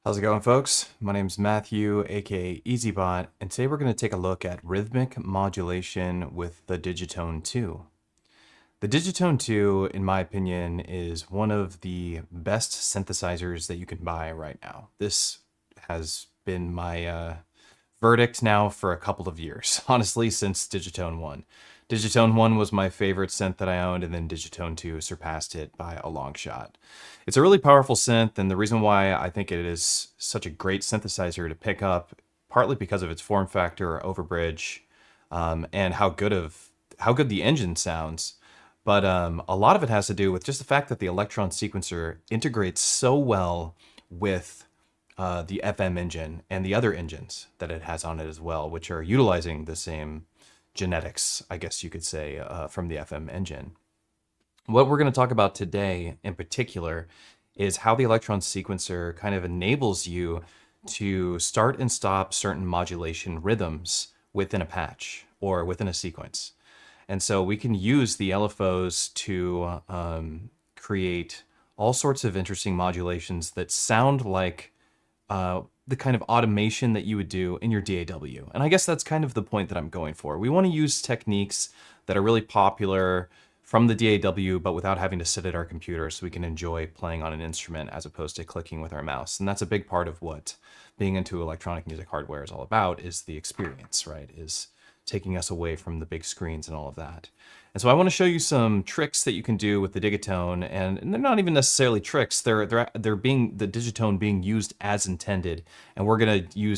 How's it going, folks? My name's Matthew, aka EZBOT, and today we're going to take a look at rhythmic modulation with the Digitone II. The Digitone II, in my opinion, is one of the best synthesizers that you can buy right now. This has been my verdict now for a couple of years, honestly, since Digitone 1. Digitone 1 was my favorite synth that I owned, and then Digitone 2 surpassed it by a long shot. It's a really powerful synth, and the reason why I think it is such a great synthesizer to pick up, partly because of its form factor, overbridge, and how good the engine sounds. But a lot of it has to do with just the fact that the Elektron sequencer integrates so well with the FM engine and the other engines that it has on it as well, which are utilizing the same genetics, I guess you could say, from the FM engine. What we're going to talk about today in particular is how the Elektron sequencer kind of enables you to start and stop certain modulation rhythms within a patch or within a sequence. And so we can use the LFOs to create all sorts of interesting modulations that sound like the kind of automation that you would do in your DAW. And I guess that's kind of the point that I'm going for. We want to use techniques that are really popular from the DAW, but without having to sit at our computer, so we can enjoy playing on an instrument as opposed to clicking with our mouse. And that's a big part of what being into electronic music hardware is all about, is the experience, right? Is taking us away from the big screens and all of that. And so I want to show you some tricks that you can do with the Digitone, and they're not even necessarily tricks. They're being the Digitone being used as intended, and we're going to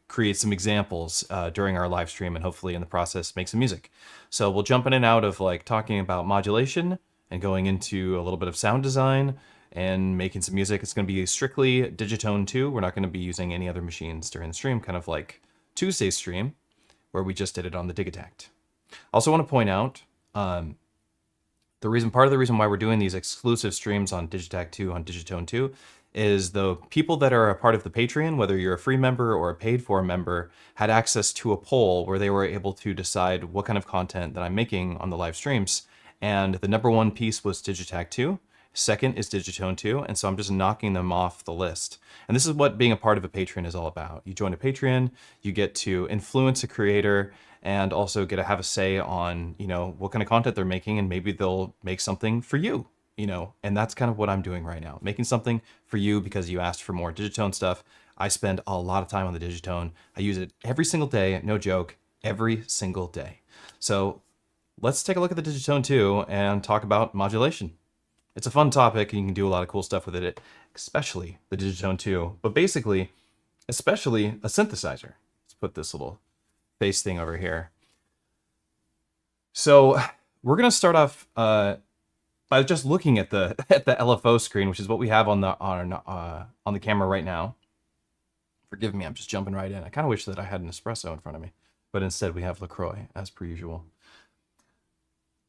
create some examples during our live stream, and hopefully in the process make some music. So we'll jump in and out of like talking about modulation and going into a little bit of sound design and making some music. It's going to be strictly Digitone 2. We're not going to be using any other machines during the stream, kind of like Tuesday's stream, where we just did it on the Digitact. Also want to point out, part of the reason why we're doing these exclusive streams on Digitact 2 on Digitone 2 is the people that are a part of the Patreon, whether you're a free member or a paid for member, had access to a poll where they were able to decide what kind of content that I'm making on the live streams. And the number one piece was Digitact 2. Second is Digitone 2, and so I'm just knocking them off the list. And this is what being a part of a Patreon is all about. You join a Patreon, you get to influence a creator, and also get to have a say on, what kind of content they're making, and maybe they'll make something for you, and that's kind of what I'm doing right now. Making something for you because you asked for more Digitone stuff. I spend a lot of time on the Digitone. I use it every single day, no joke, every single day. So let's take a look at the Digitone 2 and talk about modulation. It's a fun topic, and you can do a lot of cool stuff with it, especially the Digitone 2, but basically, especially a synthesizer. Let's put this little face thing over here. So we're going to start off by just looking at the LFO screen, which is what we have on the camera right now. Forgive me, I'm just jumping right in. I kind of wish that I had an espresso in front of me, but instead we have LaCroix, as per usual.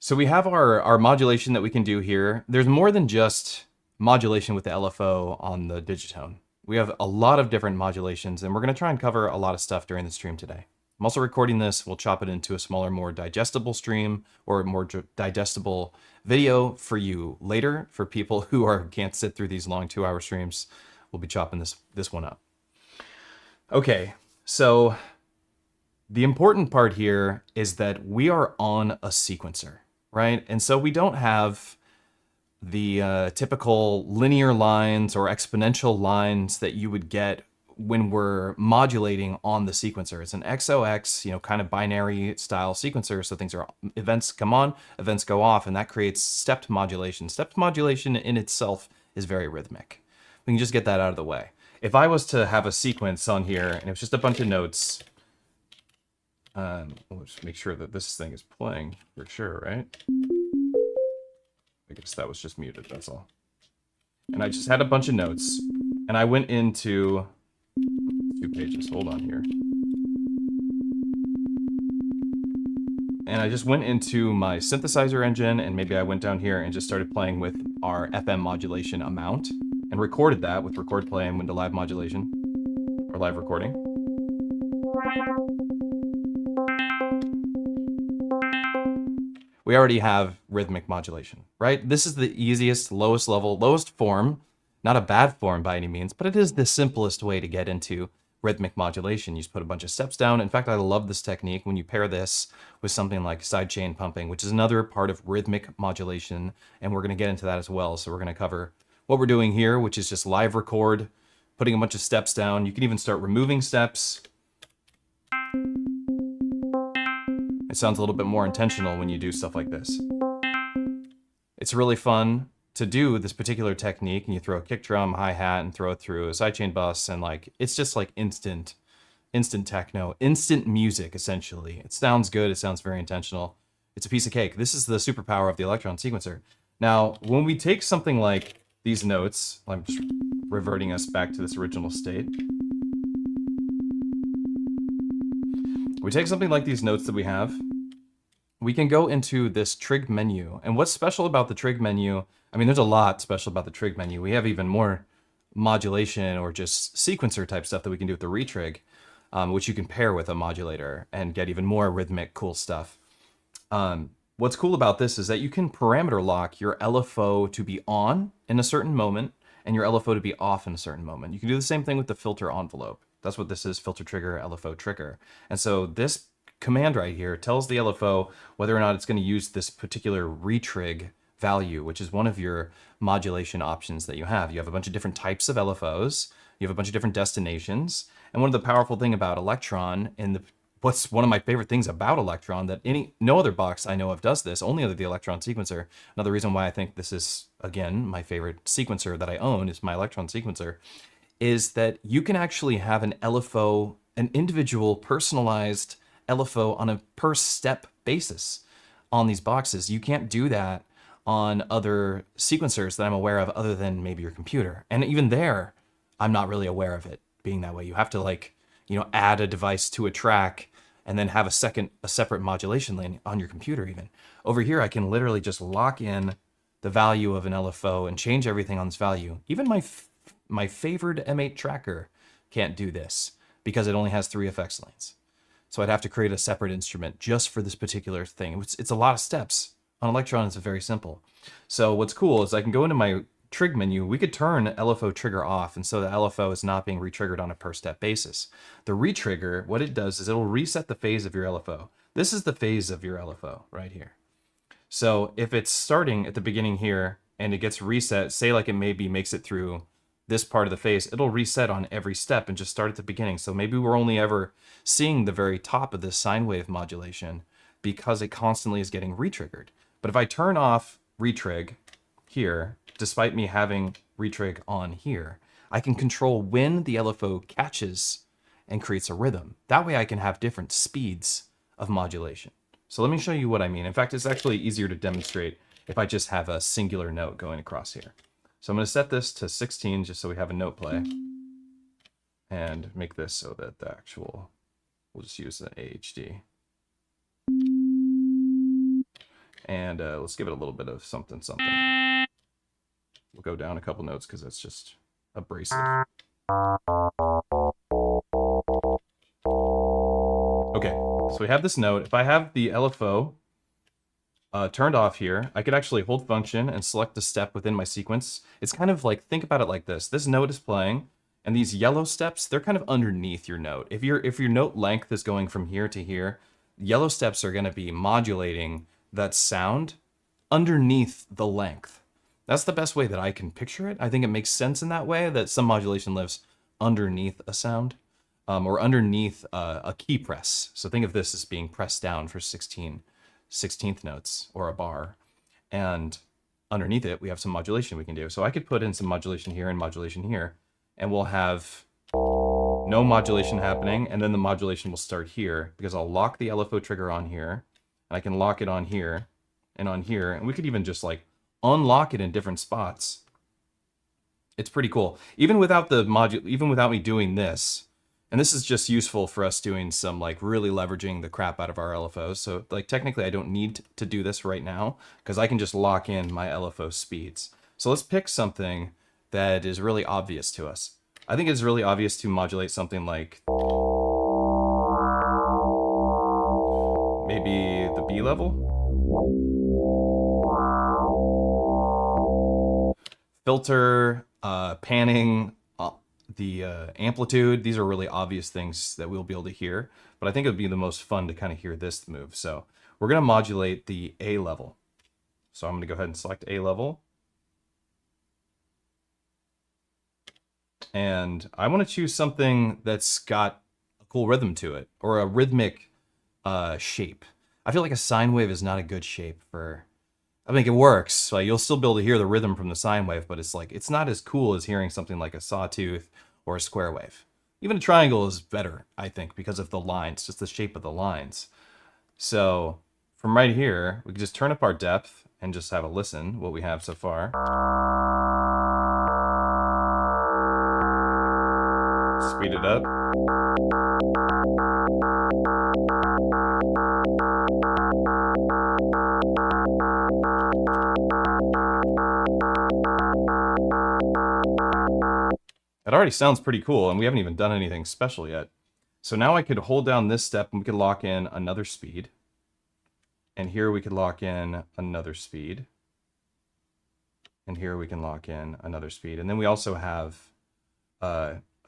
So we have our modulation that we can do here. There's more than just modulation with the LFO on the Digitone. We have a lot of different modulations, and we're going to try and cover a lot of stuff during the stream today. I'm also recording this. We'll chop it into a smaller, more digestible stream or more digestible video for you later. For people who can't sit through these long 2-hour streams, we'll be chopping this one up. Okay, so the important part here is that we are on a sequencer, right? And so we don't have the typical linear lines or exponential lines that you would get when we're modulating on the sequencer. It's an XOX, kind of binary style sequencer. So events come on, events go off, and that creates stepped modulation. Stepped modulation in itself is very rhythmic. We can just get that out of the way. If I was to have a sequence on here and it was just a bunch of notes, we'll just make sure that this thing is playing for sure, right? I guess that was just muted, that's all. And I just had a bunch of notes, and I went into 2 pages, hold on here. And I just went into my synthesizer engine, and maybe I went down here and just started playing with our FM modulation amount and recorded that with record play and went to live modulation or live recording. We already have rhythmic modulation, right? This is the easiest, lowest level, lowest form Not a bad form by any means, but it is the simplest way to get into rhythmic modulation. You just put a bunch of steps down. In fact, I love this technique when you pair this with something like sidechain pumping, which is another part of rhythmic modulation, and we're going to get into that as well. So we're going to cover what we're doing here, which is just live record, putting a bunch of steps down. You can even start removing steps. It sounds a little bit more intentional when you do stuff like this. It's really fun to do this particular technique, and you throw a kick drum, hi-hat, and throw it through a sidechain bus, and like it's just like instant techno, instant music, essentially. It sounds good, it sounds very intentional. It's a piece of cake. This is the superpower of the Elektron sequencer. Now, when we take something like these notes, I'm just reverting us back to this original state. We take something like these notes that we have, we can go into this trig menu. And what's special about the trig menu, I mean, there's a lot special about the trig menu. We have even more modulation or just sequencer type stuff that we can do with the retrig, which you can pair with a modulator and get even more rhythmic, cool stuff. What's cool about this is that you can parameter lock your LFO to be on in a certain moment and your LFO to be off in a certain moment. You can do the same thing with the filter envelope. That's what this is, filter trigger, LFO trigger. And so this command right here tells the LFO whether or not it's going to use this particular retrig value, which is one of your modulation options that you have. You have a bunch of different types of LFOs. You have a bunch of different destinations. And one of the powerful thing about Elektron, and what's one of my favorite things about Elektron, that no other box I know of does this, only other the Elektron sequencer. Another reason why I think this is, again, my favorite sequencer that I own is my Elektron sequencer, is that you can actually have an LFO, an individual personalized LFO on a per step basis on these boxes. You can't do that on other sequencers that I'm aware of other than maybe your computer. And even there, I'm not really aware of it being that way. You have to like, add a device to a track and then have a separate modulation lane on your computer even. Over here, I can literally just lock in the value of an LFO and change everything on this value. Even my favored M8 tracker can't do this because it only has 3 effects lanes. So I'd have to create a separate instrument just for this particular thing. It's a lot of steps. On Elektron, it's very simple. So what's cool is I can go into my trig menu. We could turn LFO trigger off, and so the LFO is not being retriggered on a per step basis. The retrigger, what it does is it'll reset the phase of your LFO. This is the phase of your LFO right here. So if it's starting at the beginning here and it gets reset, say like it maybe makes it through this part of the phase, it'll reset on every step and just start at the beginning. So maybe we're only ever seeing the very top of this sine wave modulation because it constantly is getting retriggered. But if I turn off retrig here, despite me having retrig on here, I can control when the LFO catches and creates a rhythm. That way I can have different speeds of modulation. So let me show you what I mean. In fact, it's actually easier to demonstrate if I just have a singular note going across here. So I'm going to set this to 16 just so we have a note play, and make this so that the actual, we'll just use the AHD. And let's give it a little bit of something. We'll go down a couple notes because that's just abrasive. Okay, so we have this note. If I have the LFO turned off here, I could actually hold function and select a step within my sequence. It's kind of like, think about it like this. This note is playing, and these yellow steps, they're kind of underneath your note. If your note length is going from here to here, yellow steps are going to be modulating that sound underneath the length. That's the best way that I can picture it. I think it makes sense in that way, that some modulation lives underneath a sound, or underneath a key press. So think of this as being pressed down for 16th notes or a bar, and underneath it we have some modulation we can do. So I could put in some modulation here and modulation here, and we'll have no modulation happening, and then the modulation will start here because I'll lock the LFO trigger on here, and I can lock it on here and on here, and we could even just like unlock it in different spots. It's pretty cool. Even without me doing this, and this is just useful for us doing some like really leveraging the crap out of our LFOs. So like technically I don't need to do this right now because I can just lock in my LFO speeds. So let's pick something that is really obvious to us. I think it's really obvious to modulate something like maybe the B level. Filter panning, the amplitude. These are really obvious things that we'll be able to hear, but I think it would be the most fun to kind of hear this move. So we're going to modulate the A level. So I'm going to go ahead and select A level. And I want to choose something that's got a cool rhythm to it, or a rhythmic shape. I feel like a sine wave is not a good shape for... I think it works. So you'll still be able to hear the rhythm from the sine wave, but it's like, it's not as cool as hearing something like a sawtooth or a square wave. Even a triangle is better, I think, because of the lines, just the shape of the lines. So from right here, we can just turn up our depth and just have a listen, what we have so far. Speed it up. It already sounds pretty cool, and we haven't even done anything special yet. So now I could hold down this step and we could lock in another speed. And here we could lock in another speed. And here we can lock in another speed. And then we also have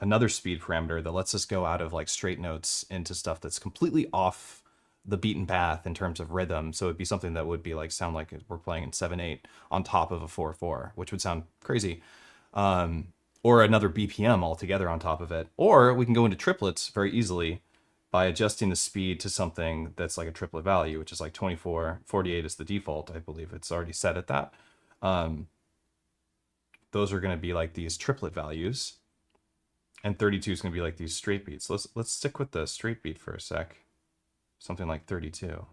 another speed parameter that lets us go out of like straight notes into stuff that's completely off the beaten path in terms of rhythm. So it'd be something that would be like, sound like we're playing in 7/8 on top of a 4/4, which would sound crazy. Or another BPM altogether on top of it. Or we can go into triplets very easily by adjusting the speed to something that's like a triplet value, which is like 24, 48 is the default. I believe it's already set at that. Those are going to be like these triplet values. And 32 is going to be like these straight beats. Let's stick with the straight beat for a sec. Something like 32.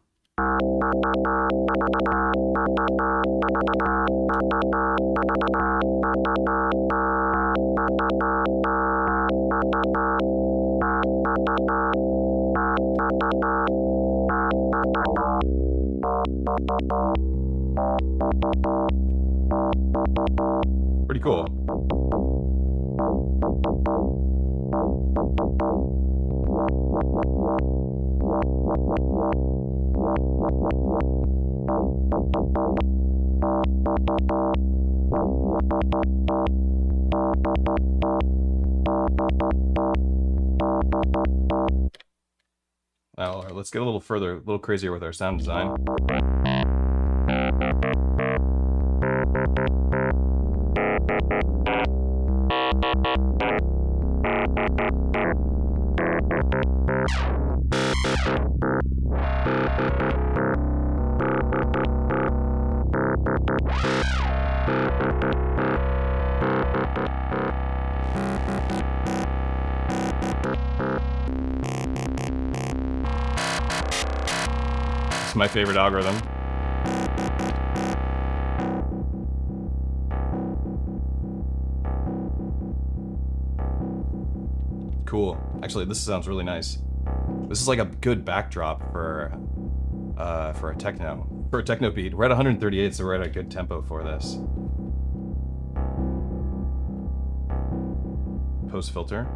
Pretty cool. Now, let's get a little further, a little crazier with our sound design. It's my favorite algorithm. Cool. Actually, this sounds really nice. This is like a good backdrop for a techno beat. We're at 138, so we're at a good tempo for this. Post filter.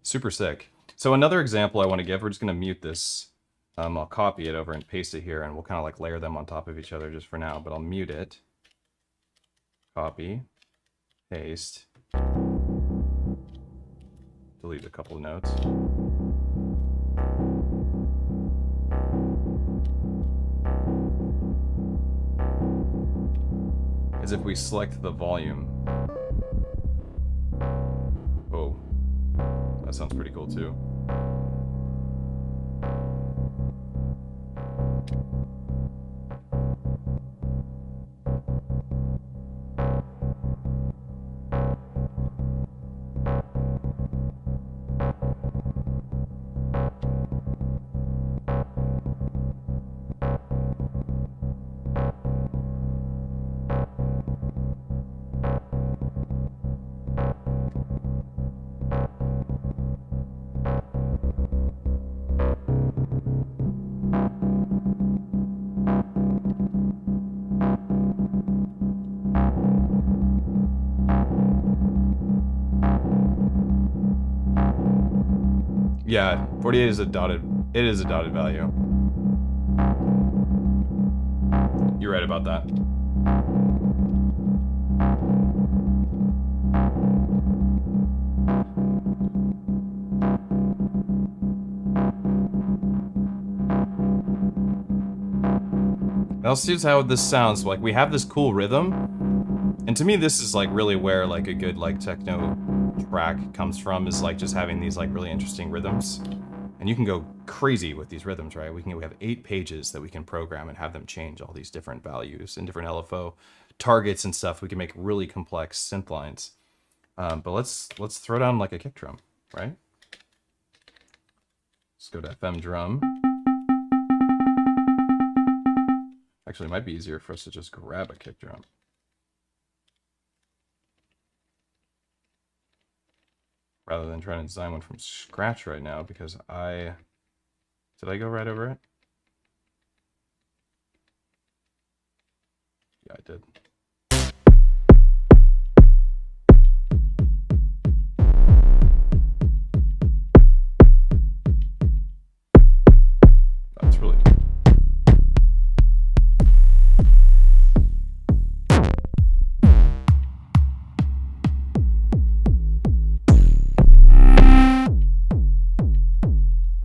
Super sick. So another example I want to give, we're just going to mute this. I'll copy it over and paste it here, and we'll kind of like layer them on top of each other just for now, but I'll mute it. Copy. Paste. Delete a couple of notes. As if we select the volume. Oh, that sounds pretty cool too. Yeah, 48 is a dotted, it is a dotted value. You're right about that. Now let's see how this sounds. Like, we have this cool rhythm, and to me this is like really where like a good like techno track comes from, is like just having these like really interesting rhythms. And you can go crazy with these rhythms, right? We have 8 pages that we can program and have them change all these different values and different LFO targets and stuff. We can make really complex synth lines. But let's throw down like a kick drum, right? Let's go to FM drum. Actually, it might be easier for us to just grab a kick drum. Rather than trying to design one from scratch right now, because did I go right over it? Yeah, I did. That's really...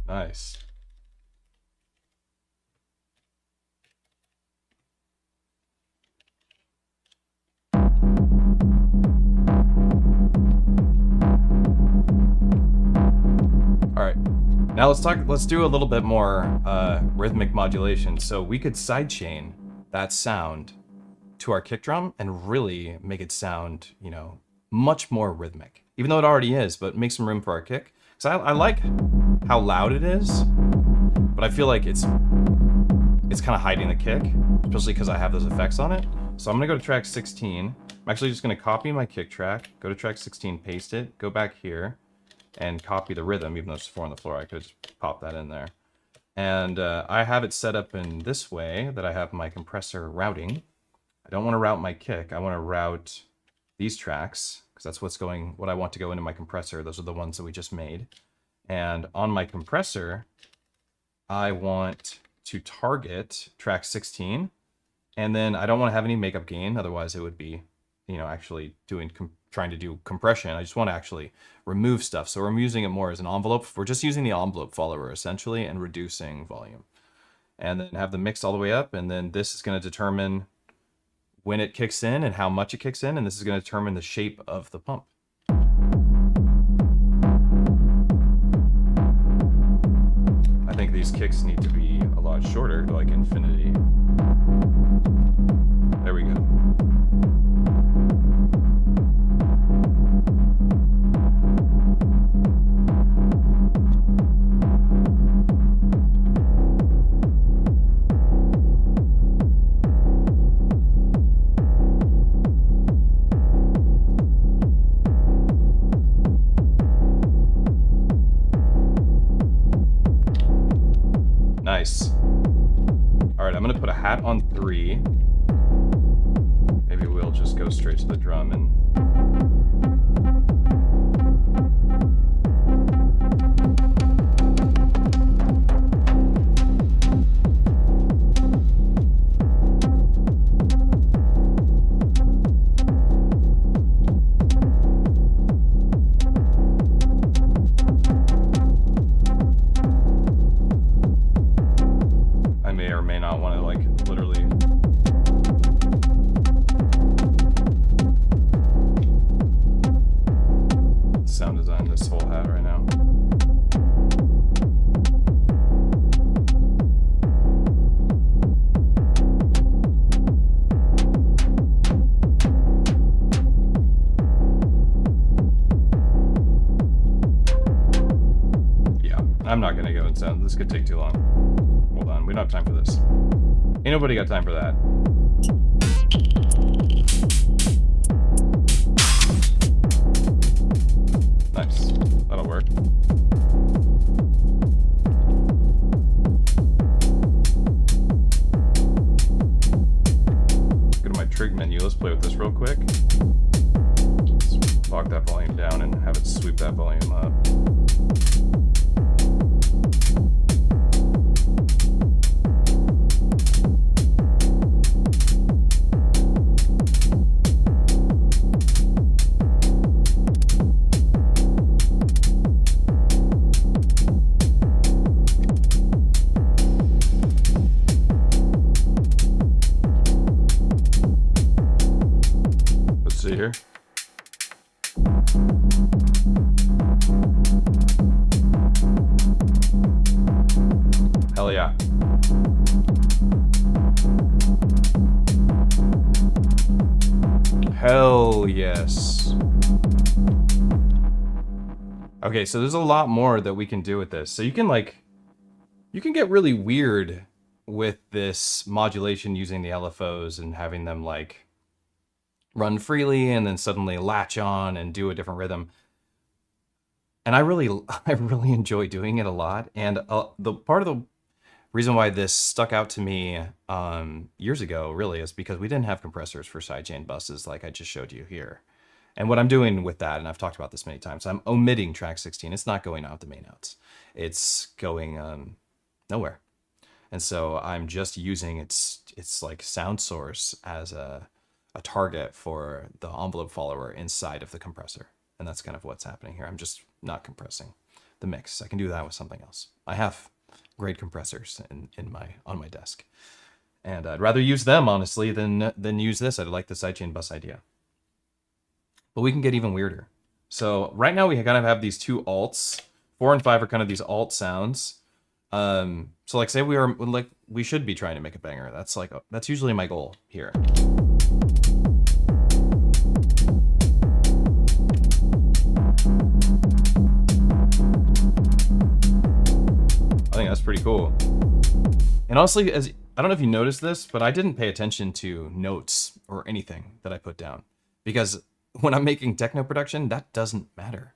Nice. All right, now let's do a little bit more rhythmic modulation. So we could sidechain that sound to our kick drum and really make it sound, you know, much more rhythmic, even though it already is, but make some room for our kick. So I like how loud it is, but I feel like it's kind of hiding the kick, especially because I have those effects on it. So I'm gonna go to track 16. I'm actually just gonna copy my kick track, go to track 16, paste it, go back here, and copy the rhythm, even though it's 4 on the floor. I could just pop that in there. And I have it set up in this way that I have my compressor routing. I don't want to route my kick. I want to route these tracks, because that's what I want to go into my compressor. Those are the ones that we just made. And on my compressor, I want to target track 16, and then I don't want to have any makeup gain, otherwise it would be, you know, actually trying to do compression. I just want to actually remove stuff. So we're using it more as an envelope. We're just using the envelope follower essentially and reducing volume. And then have the mix all the way up, and then this is going to determine when it kicks in and how much it kicks in, and this is going to determine the shape of the pump. I think these kicks need to be a lot shorter, like infinity. There we go. Nice. All right, I'm gonna put a hat on 3. Maybe we'll just go straight to the drum and... I'm not gonna go and sound. This could take too long. Hold on, we don't have time for this. Ain't nobody got time for that. Nice. That'll work. Go to my trig menu. Let's play with this real quick. Let's lock that volume down and have it sweep that volume up. Hell yeah. Hell yes. Okay, so there's a lot more that we can do with this. So you can get really weird with this modulation using the LFOs and having them like run freely and then suddenly latch on and do a different rhythm. And I really enjoy doing it a lot. And the part of the reason why this stuck out to me years ago really is because we didn't have compressors for sidechain buses like I just showed you here. And what I'm doing with that, and I've talked about this many times, I'm omitting track 16. It's not going out the main outs. It's going nowhere. And so I'm just using its like sound source as a target for the envelope follower inside of the compressor. And that's kind of what's happening here. I'm just not compressing the mix. I can do that with something else. I have great compressors on my desk. And I'd rather use them, honestly, than use this. I like the sidechain bus idea. But we can get even weirder. So right now we kind of have these two alts. 4 and 5 are kind of these alt sounds. So like say we should be trying to make a banger. That's usually my goal here. I think that's pretty cool. And honestly, I don't know if you noticed this, but I didn't pay attention to notes or anything that I put down because when I'm making techno production, that doesn't matter.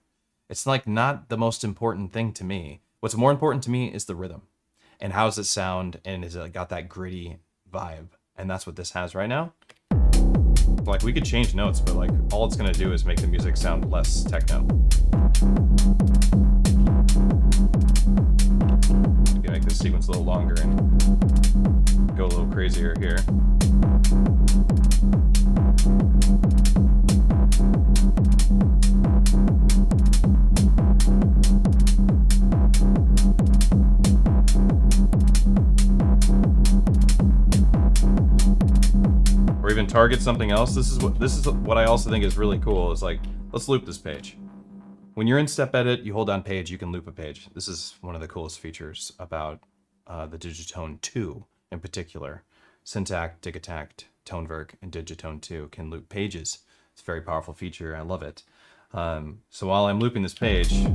It's like not the most important thing to me. What's more important to me is the rhythm and how does it sound and is it got that gritty vibe? And that's what this has right now. Like we could change notes, but like all it's gonna do is make the music sound less techno. You can make this sequence a little longer and go a little crazier here. Or even target something else. This is what I also think is really cool. Is like, let's loop this page. When you're in step edit, you hold down page, you can loop a page. This is one of the coolest features about the Digitone II in particular. Syntact, Digitact, ToneVerk, and Digitone II can loop pages. It's a very powerful feature. I love it. So while I'm looping this page,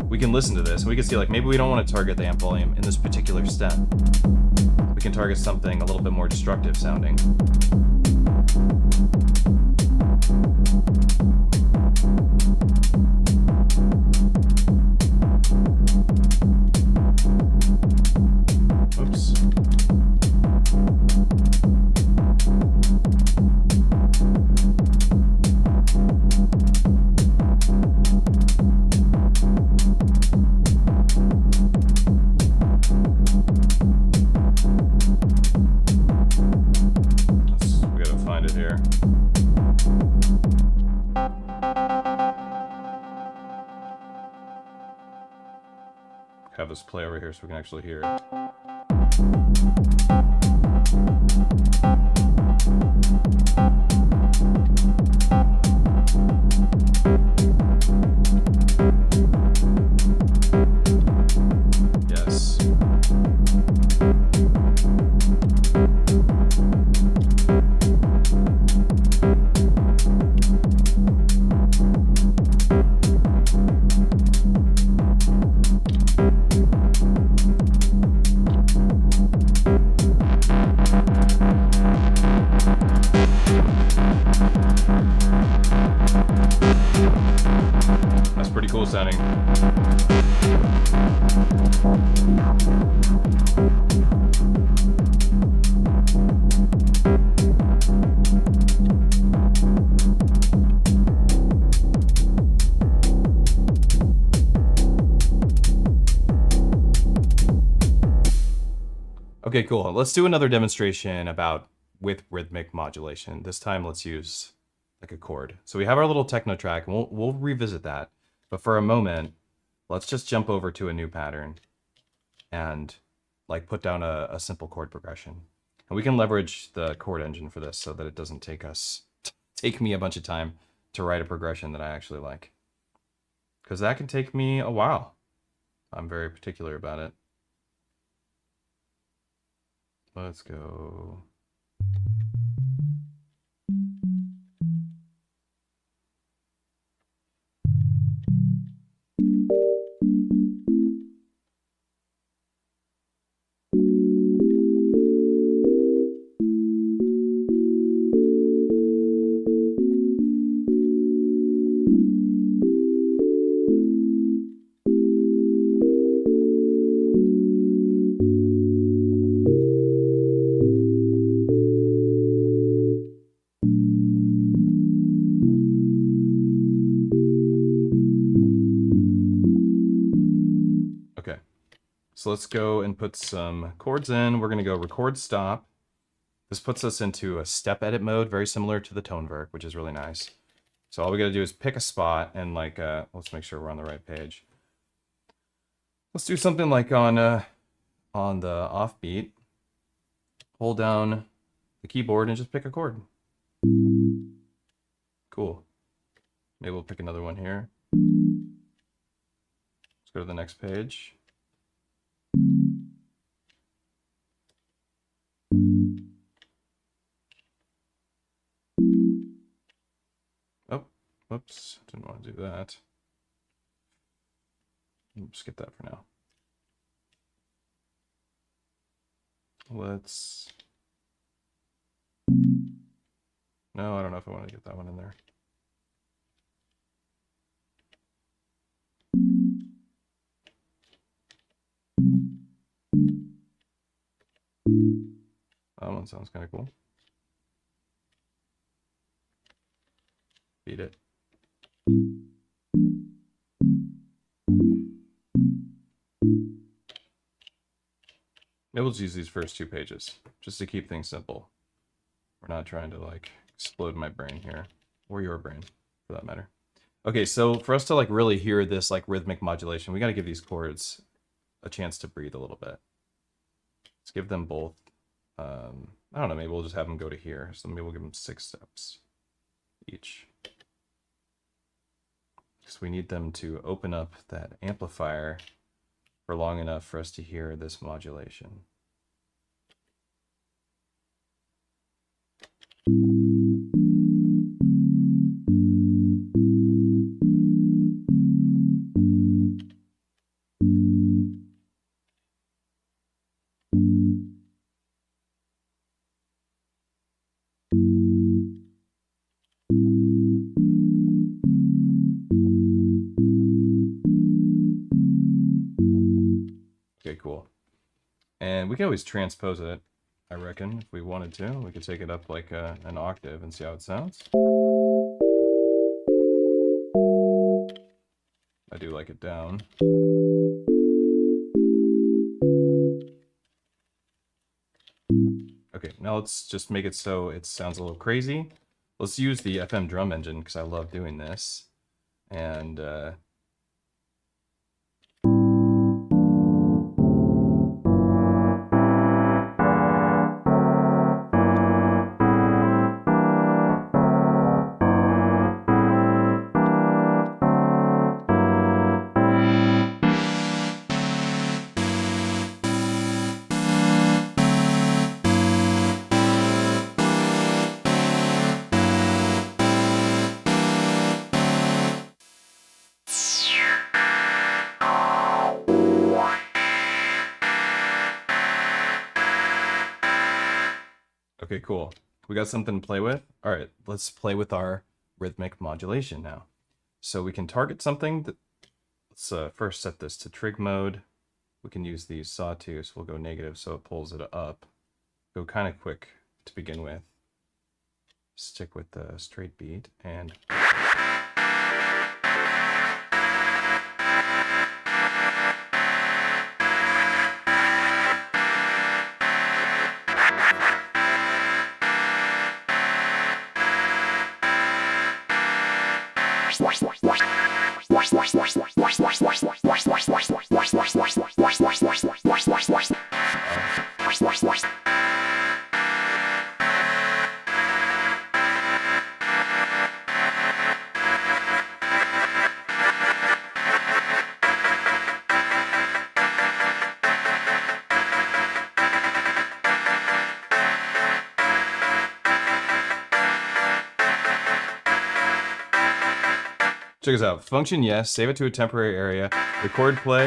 we can listen to this. And we can see like maybe we don't want to target the amp volume in this particular step. We can target something a little bit more destructive sounding. Oops. We gotta find it here. Have this play over here so we can actually hear it. Yes. That's pretty cool sounding. Okay, cool. Let's do another demonstration with rhythmic modulation. This time, let's use like a chord. So we have our little techno track, and we'll revisit that. But for a moment, let's just jump over to a new pattern and like put down a simple chord progression. And we can leverage the chord engine for this so that it doesn't take me a bunch of time to write a progression that I actually like. Because that can take me a while. I'm very particular about it. Let's go. Okay, so let's go and put some chords in. We're going to go record stop. This puts us into a step edit mode, very similar to the Toneverk, which is really nice. So all we got to do is pick a spot and like, let's make sure we're on the right page. Let's do something like on the offbeat. Hold down the keyboard and just pick a chord. Cool. Maybe we'll pick another one here. Let's go to the next page. Oh, whoops, didn't want to do that. Skip that for now. Let's... No, I don't know if I want to get that one in there. That one sounds kind of cool. Beat it. Maybe we'll just use these first two pages just to keep things simple. We're not trying to like explode my brain here, or your brain for that matter. Okay, so for us to like really hear this like rhythmic modulation, we got to give these chords a chance to breathe a little bit. Let's give them both. I don't know, maybe we'll just have them go to here. So maybe we'll give them 6 steps each. Because we need them to open up that amplifier for long enough for us to hear this modulation. Okay, cool. And we can always transpose it, I reckon, if we wanted to. We could take it up like an octave and see how it sounds. I do like it down. Okay, now let's just make it so it sounds a little crazy. Let's use the FM drum engine because I love doing this. And okay, cool. We got something to play with. All right, let's play with our rhythmic modulation now. So we can target something. Let's first set this to trig mode. We can use the sawtooth. We'll go negative so it pulls it up. Go kind of quick to begin with. Stick with the straight beat and... Check this out. Function yes, save it to a temporary area. Record play.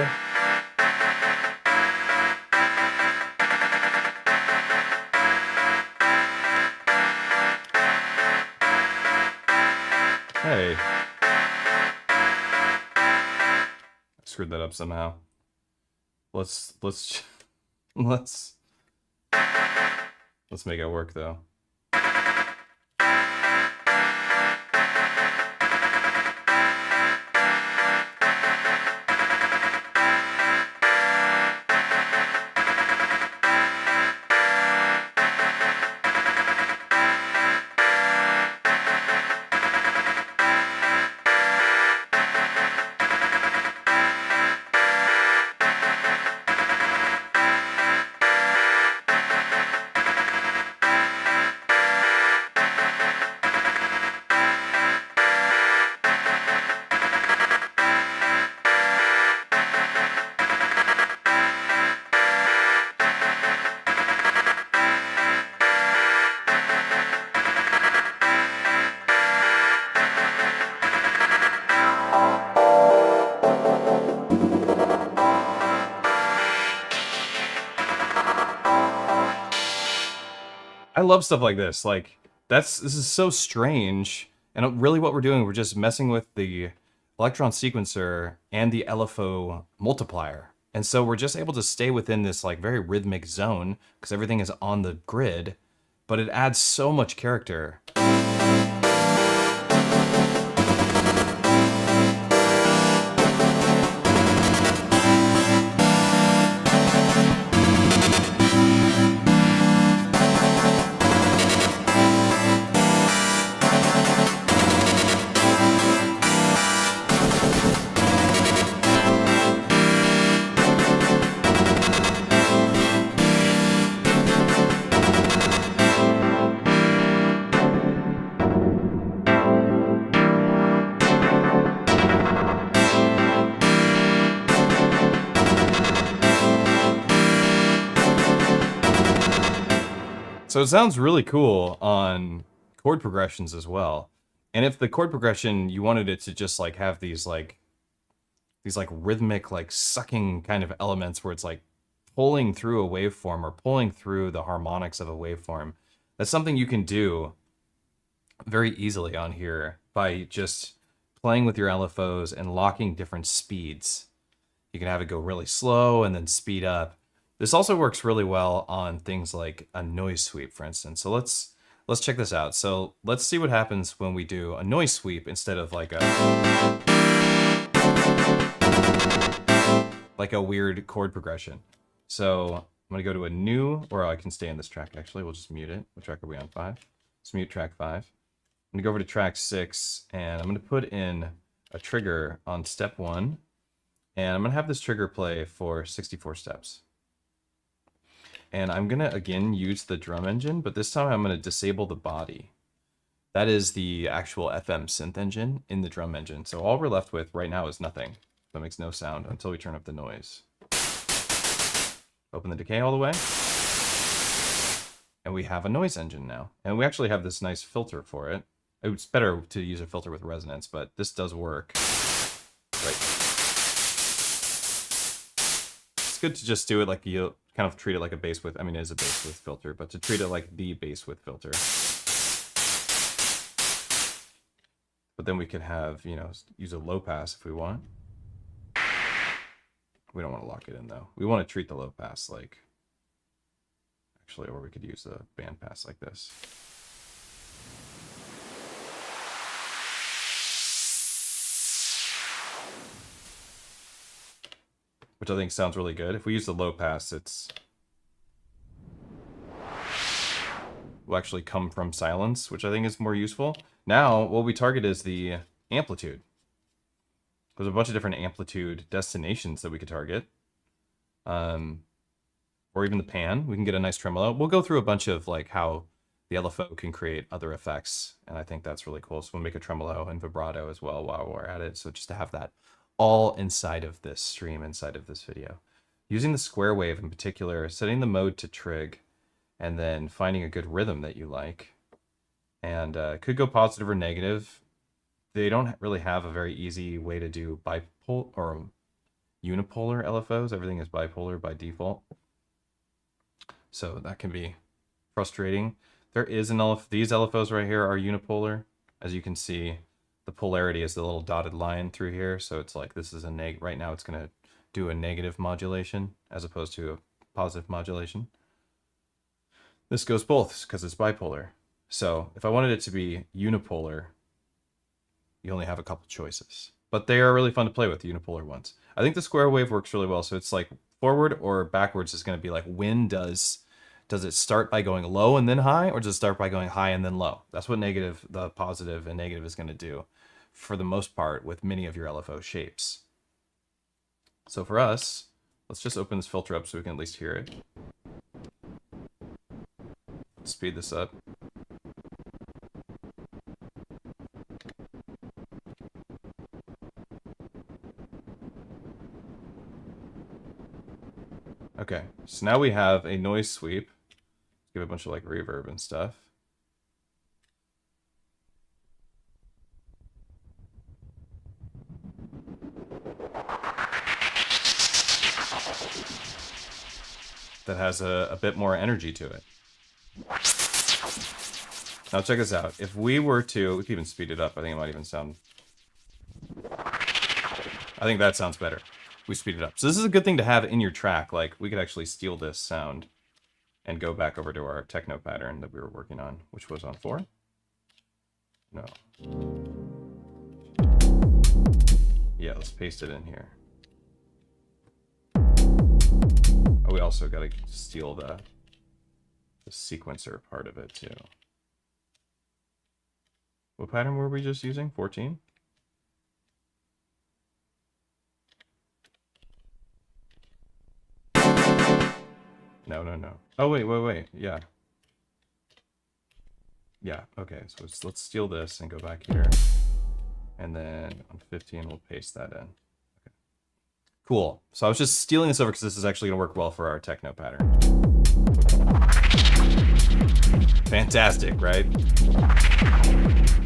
Hey. I screwed that up somehow. Let's make it work though. I love stuff like this. Like, this is so strange. And really what we're doing, we're just messing with the Elektron sequencer and the LFO multiplier. And so we're just able to stay within this like very rhythmic zone because everything is on the grid, but it adds so much character. So it sounds really cool on chord progressions as well. And if the chord progression, you wanted it to just like have these rhythmic, like sucking kind of elements where it's like pulling through a waveform or pulling through the harmonics of a waveform, that's something you can do very easily on here by just playing with your LFOs and locking different speeds. You can have it go really slow and then speed up. This also works really well on things like a noise sweep, for instance. So let's check this out. So let's see what happens when we do a noise sweep instead of like a weird chord progression. So I'm gonna go to a new, or I can stay in this track actually. We'll just mute it. What track are we on? 5. Let's mute track 5. I'm gonna go over to track 6, and I'm gonna put in a trigger on step 1, and I'm gonna have this trigger play for 64 steps. And I'm gonna again use the drum engine, but this time I'm gonna disable the body. That is the actual FM synth engine in the drum engine. So all we're left with right now is nothing. That makes no sound until we turn up the noise. Open the decay all the way. And we have a noise engine now. And we actually have this nice filter for it. It's better to use a filter with resonance, but this does work. Right. It's good to just do it like you kind of treat it like a bass width. I mean, it is a bass width filter, but to treat it like the bass width filter. But then we could have, you know, use a low pass if we want. We don't want to lock it in though. We want to treat the low pass like, actually, or we could use a band pass like this. Which I think sounds really good. If we use the low pass, will actually come from silence, which I think is more useful. Now, what we target is the amplitude. There's a bunch of different amplitude destinations that we could target. Or even the pan. We can get a nice tremolo. We'll go through a bunch of like how the LFO can create other effects, and I think that's really cool. So we'll make a tremolo and vibrato as well while we're at it. So just to have that all inside of this stream, inside of this video. Using the square wave in particular, setting the mode to trig, and then finding a good rhythm that you like. And it could go positive or negative. they don't really have a very easy way to do bipolar or unipolar LFOs. Everything is bipolar by default. So that can be frustrating. There is an LFO, these LFOs right here are unipolar. As you can see, the polarity is the little dotted line through here. So it's like this is a right now it's going to do a negative modulation as opposed to a positive modulation. This goes both because it's bipolar. So if I wanted it to be unipolar, you only have a couple choices. But they are really fun to play with, the unipolar ones. I think the square wave works really well. So it's like forward or backwards is going to be like, when does it start by going low and then high, or does it start by going high and then low? That's what the positive and negative is going to do for the most part with many of your LFO shapes. So for us, let's just open this filter up so we can at least hear it. Speed this up. Okay, so now we have a noise sweep. Let's give it a bunch of like reverb and stuff. That has a bit more energy to it. Now check this out. If we were to, we could even speed it up. I think it might even sound, I think that sounds better. We speed it up. So this is a good thing to have in your track. Like we could actually steal this sound and go back over to our techno pattern that we were working on, which was on 4. No. Yeah, let's paste it in here. Oh, we also got to steal the sequencer part of it too. What pattern were we just using? 14? No. Oh, wait. Yeah. Yeah, okay. So let's steal this and go back here. And then on 15, we'll paste that in. Okay. Cool. So I was just stealing this over because this is actually going to work well for our techno pattern. Fantastic, right?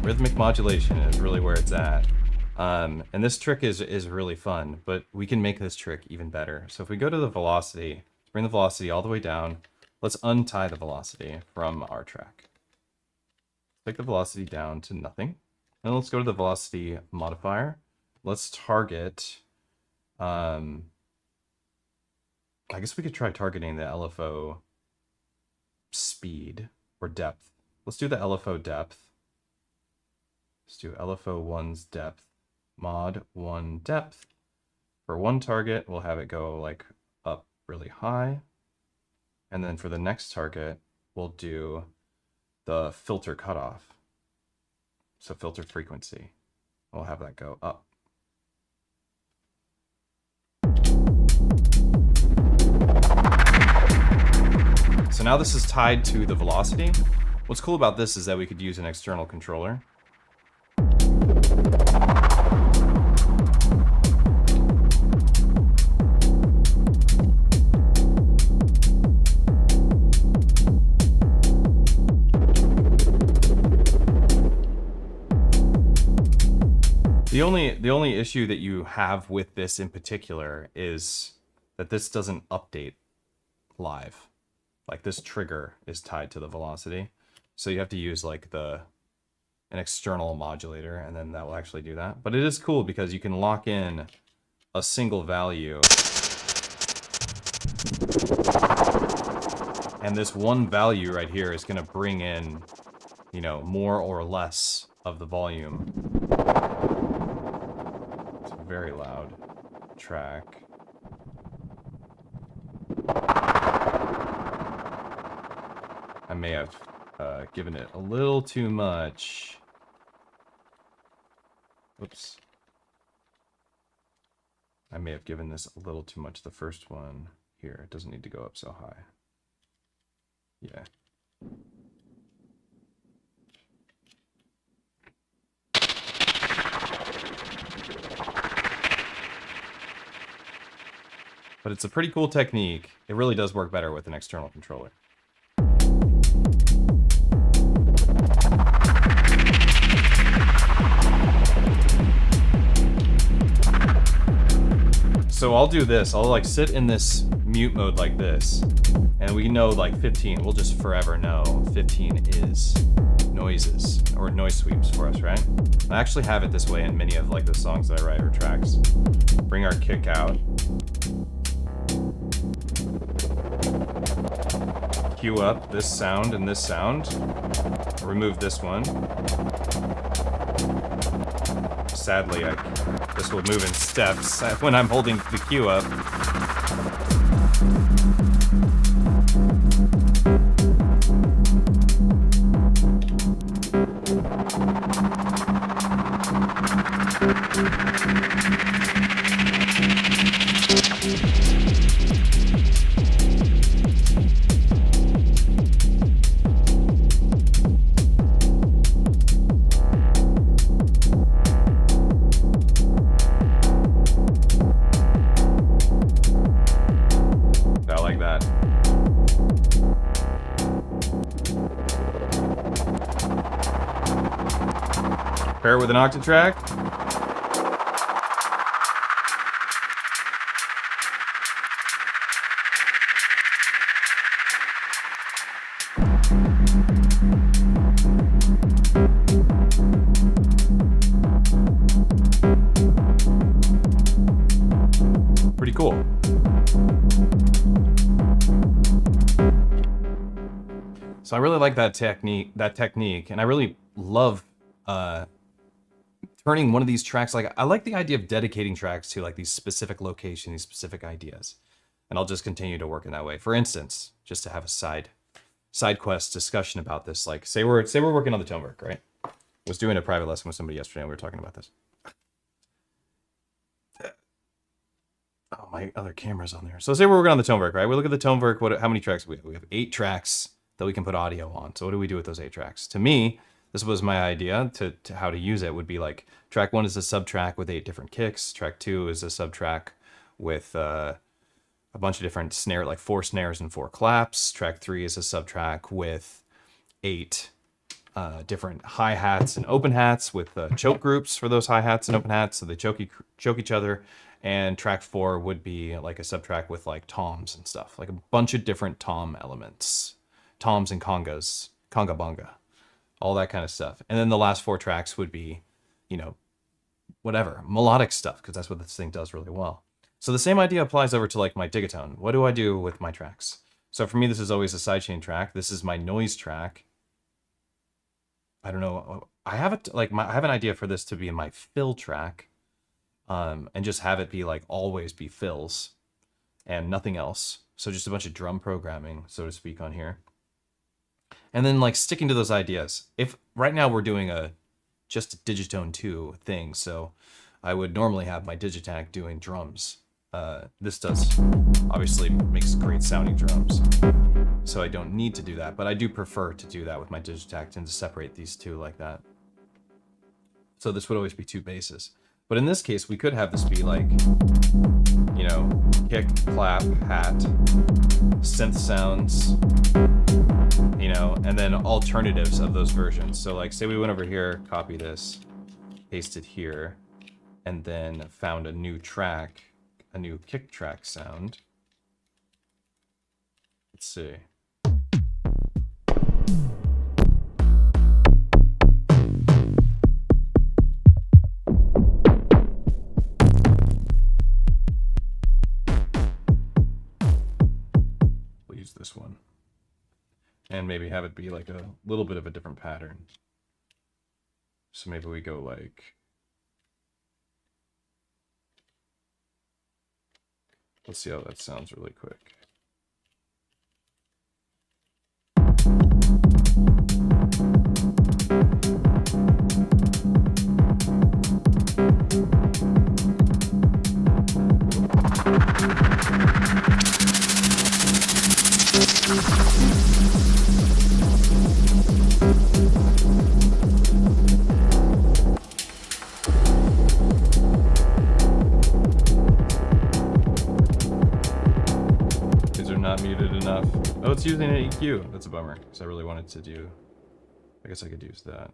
Rhythmic modulation is really where it's at. And this trick is really fun, but we can make this trick even better. So if we go to the velocity, bring the velocity all the way down, let's untie the velocity from our track. Take the velocity down to nothing. And let's go to the velocity modifier. Let's target, I guess we could try targeting the LFO speed or depth. Let's do the LFO depth. Let's do LFO 1's depth, mod 1 depth. For one target, we'll have it go like up really high. And then for the next target, we'll do the filter cutoff. So filter frequency. We'll have that go up. So now this is tied to the velocity. What's cool about this is that we could use an external controller. The only issue that you have with this in particular is that this doesn't update live. Like this trigger is tied to the velocity. So you have to use like an external modulator, and then that will actually do that. But it is cool because you can lock in a single value. And this one value right here is going to bring in, you know, more or less of the volume. It's a very loud track. I may have given it a little too much. Oops. I may have given this a little too much, the first one here. It doesn't need to go up so high. Yeah. But it's a pretty cool technique. It really does work better with an external controller. so I'll do this. I'll like sit in this mute mode like this, and we know like 15. We'll just forever know 15 is noises or noise sweeps for us, right? I actually have it this way in many of like the songs that I write or tracks. Bring our kick out. Cue up this sound and this sound. Remove this one. Sadly, this will move in steps when I'm holding the cue up. Pair it with an Octatrack. Pretty cool. So I really like that technique, and I really love turning one of these tracks, like I like the idea of dedicating tracks to like these specific locations, these specific ideas. And I'll just continue to work in that way. For instance, just to have a side quest discussion about this, like say we're working on the tone work, right? I was doing a private lesson with somebody yesterday and we were talking about this. Oh, my other camera's on there. So say we're working on the tone work, right? We look at the tone work, how many tracks we have? We have 8 tracks that we can put audio on. So what do we do with those 8 tracks? To me, this was my idea to how to use it would be like track 1 is a sub-track with 8 different kicks. Track 2 is a sub-track with a bunch of different snare, like 4 snares and 4 claps. Track 3 is a sub-track with 8 different hi-hats and open hats with choke groups for those hi-hats and open hats, so they choke each other. And track 4 would be like a sub-track with like toms and stuff, like a bunch of different tom elements, toms and congas, conga bonga, all that kind of stuff. And then the last 4 tracks would be, you know, whatever, melodic stuff, because that's what this thing does really well. So the same idea applies over to like my Digitone. What do I do with my tracks? So for me, this is always a sidechain track. This is my noise track. I don't know. I have it like I have an idea for this to be in my fill track, and just have it be like always be fills and nothing else. So just a bunch of drum programming, so to speak, on here. And then like sticking to those ideas. If right now we're doing just a Digitone II thing, so I would normally have my Digitac doing drums. This does obviously makes great sounding drums, so I don't need to do that, but I do prefer to do that with my Digitac and to separate these two like that. So this would always be 2 basses. But in this case, we could have this be like, you know, kick, clap, hat, synth sounds, you know, and then alternatives of those versions. So like, say we went over here, copy this, paste it here, and then found a new track, a new kick track sound. Let's see. We'll use this one. And maybe have it be like a little bit of a different pattern. So maybe we go like, let's see how that sounds really quick. Oh, it's using an EQ. That's a bummer, because I really wanted to do... I guess I could use that.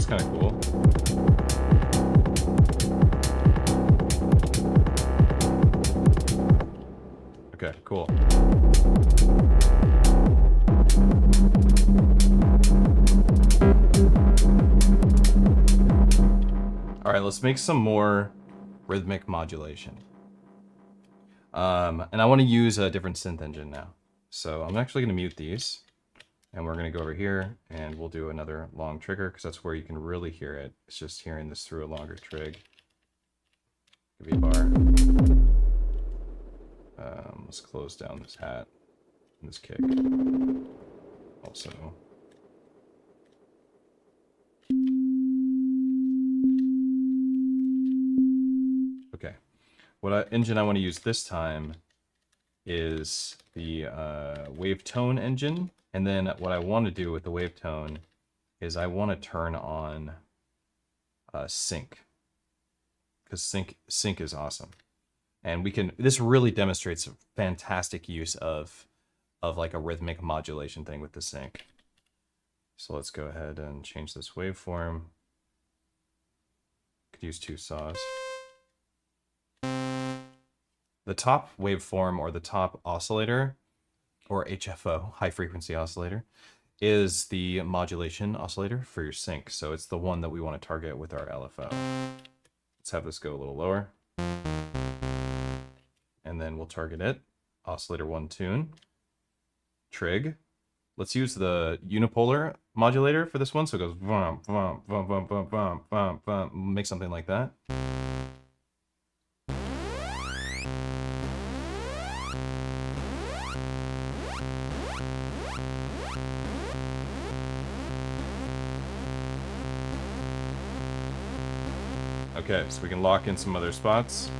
kind of cool. Okay, cool. All right, let's make some more rhythmic modulation. And I want to use a different synth engine now. So I'm actually going to mute these. And we're going to go over here and we'll do another long trigger because that's where you can really hear it. It's just hearing this through a longer trig. Give me a bar. Let's close down this hat and this kick. Also. Okay. What engine I want to use this time is the wave tone engine. And then what I want to do with the wave tone is I want to turn on sync. Because sync is awesome. And we can, this really demonstrates a fantastic use of like a rhythmic modulation thing with the sync. So let's go ahead and change this waveform. Could use two saws. The top waveform or the top oscillator, or HFO, high frequency oscillator, is the modulation oscillator for your sync. So it's the one that we want to target with our LFO. Let's have this go a little lower. And then we'll target it. Oscillator 1 tune. Trig. Let's use the unipolar modulator for this one. So it goes vum, vum, vum, vum, vum, vum, vum, vum. Make something like that. Okay, so we can lock in some other spots.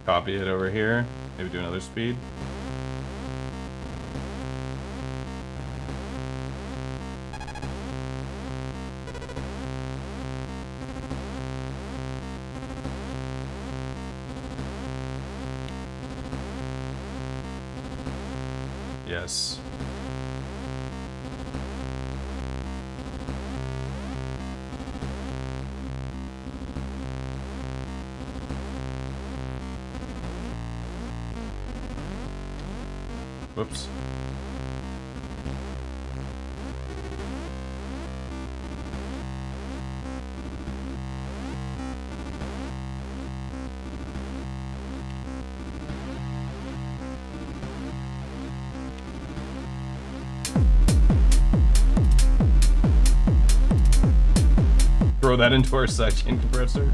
Copy it over here, maybe do another speed. Yes. Whoops. Throw that into our sidechain compressor.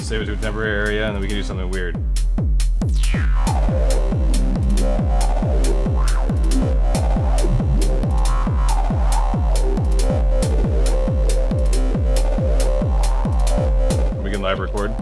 Save it to a temporary area, and then we can do something weird. We can live record.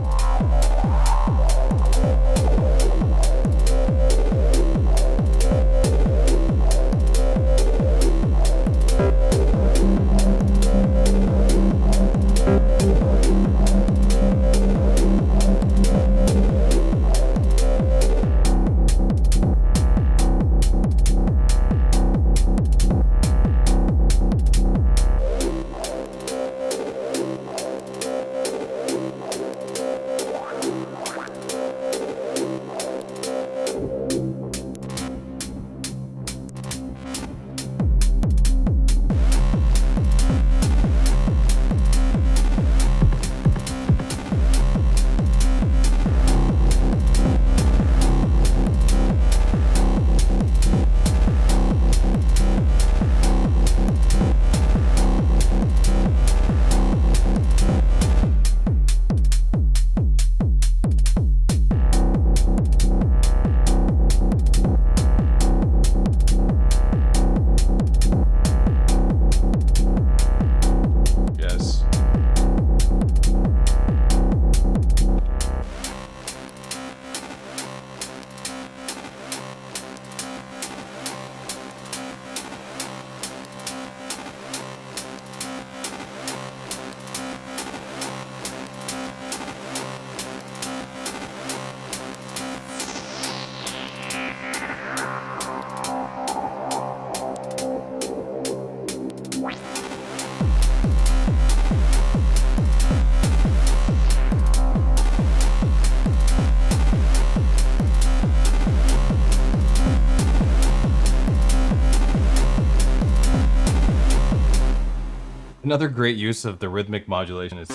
Another great use of the rhythmic modulation. It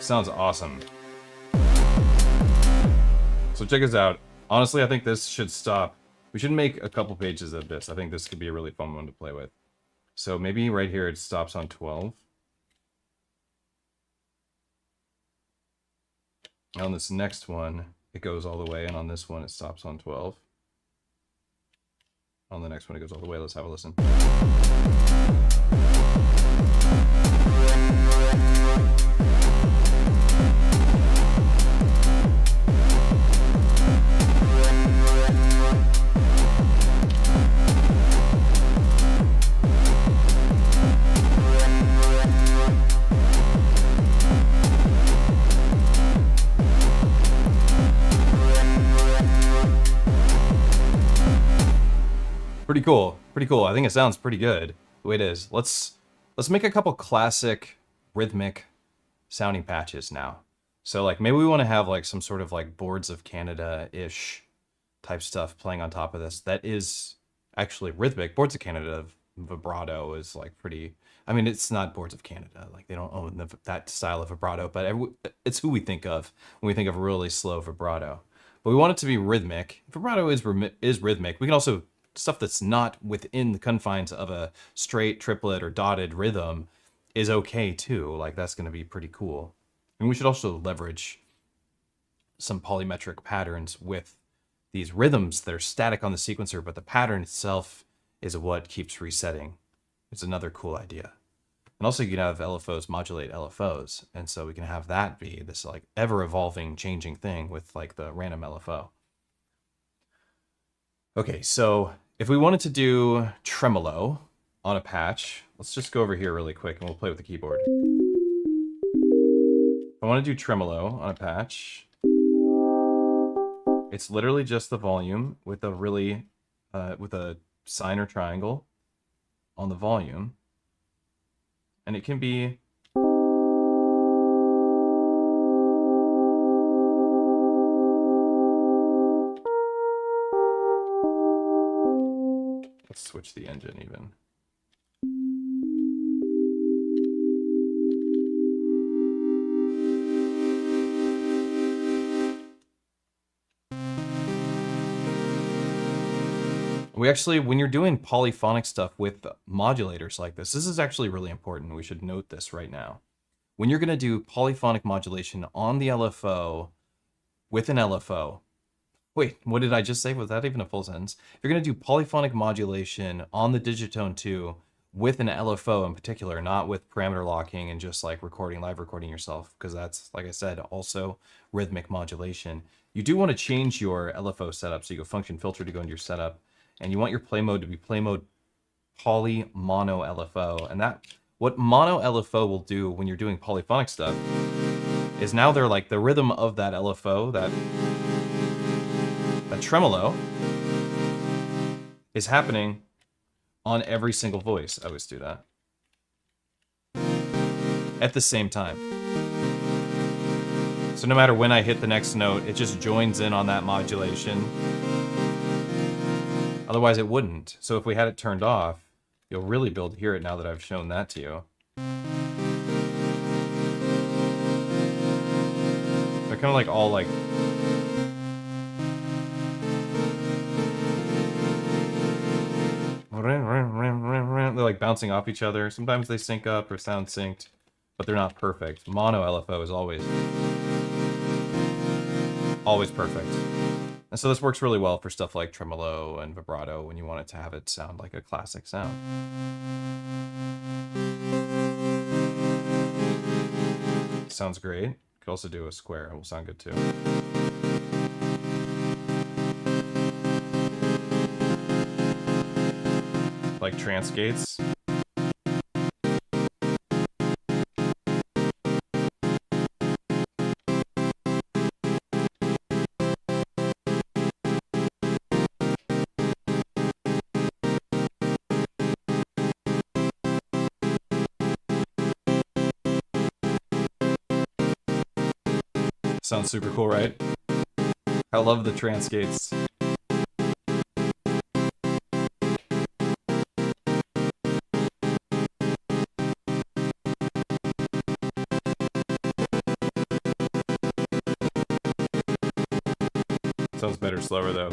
sounds awesome. So check this out. Honestly, I think this should stop. We should make a couple pages of this. I think this could be a really fun one to play with. So maybe right here it stops on 12. And on this next one, it goes all the way, and on this one it stops on 12. On the next one it goes all the way. Let's have a listen. Pretty cool. Pretty cool. I think it sounds pretty good the way it is. Let's make a couple classic rhythmic sounding patches now. So like maybe we want to have like some sort of like Boards of Canada-ish type stuff playing on top of this. That is actually rhythmic. Boards of Canada vibrato is like pretty, I mean, it's not Boards of Canada. Like they don't own that style of vibrato, but it's who we think of when we think of really slow vibrato. But we want it to be rhythmic. Vibrato is rhythmic. We can also, stuff that's not within the confines of a straight, triplet, or dotted rhythm is okay too. Like that's going to be pretty cool. And we should also leverage some polymetric patterns with these rhythms that are static on the sequencer, but the pattern itself is what keeps resetting. It's another cool idea. And also you can have LFOs modulate LFOs. And so we can have that be this like ever evolving, changing thing with like the random LFO. Okay, so if we wanted to do tremolo on a patch, let's just go over here really quick and we'll play with the keyboard. If I want to do tremolo on a patch, it's literally just the volume with a really, with a sine or triangle on the volume. And it can be let's switch the engine even. We actually, when you're doing polyphonic stuff with modulators like this is actually really important. We should note this right now. When you're going to do polyphonic modulation on the LFO with an LFO, wait, what did I just say? Was that even a full sentence? If you're going to do polyphonic modulation on the Digitone II with an LFO in particular, not with parameter locking and just like live recording yourself, because that's, like I said, also rhythmic modulation. You do want to change your LFO setup. So you go function filter to go into your setup, and you want your play mode to be play mode poly mono LFO. And that, what mono LFO will do when you're doing polyphonic stuff is now they're like the rhythm of that LFO, that tremolo is happening on every single voice. I always do that at the same time. So no matter when I hit the next note, it just joins in on that modulation. Otherwise it wouldn't. So if we had it turned off, you'll really be able to hear it now that I've shown that to you. They're kind of like all like they're like bouncing off each other. Sometimes they sync up or sound synced, but they're not perfect. Mono LFO is always perfect. And so this works really well for stuff like tremolo and vibrato when you want it to have it sound like a classic sound. Sounds great. Could also do a square, it will sound good too. Like trance gates. Sounds super cool, right? I love the trance gates. Sounds better slower though.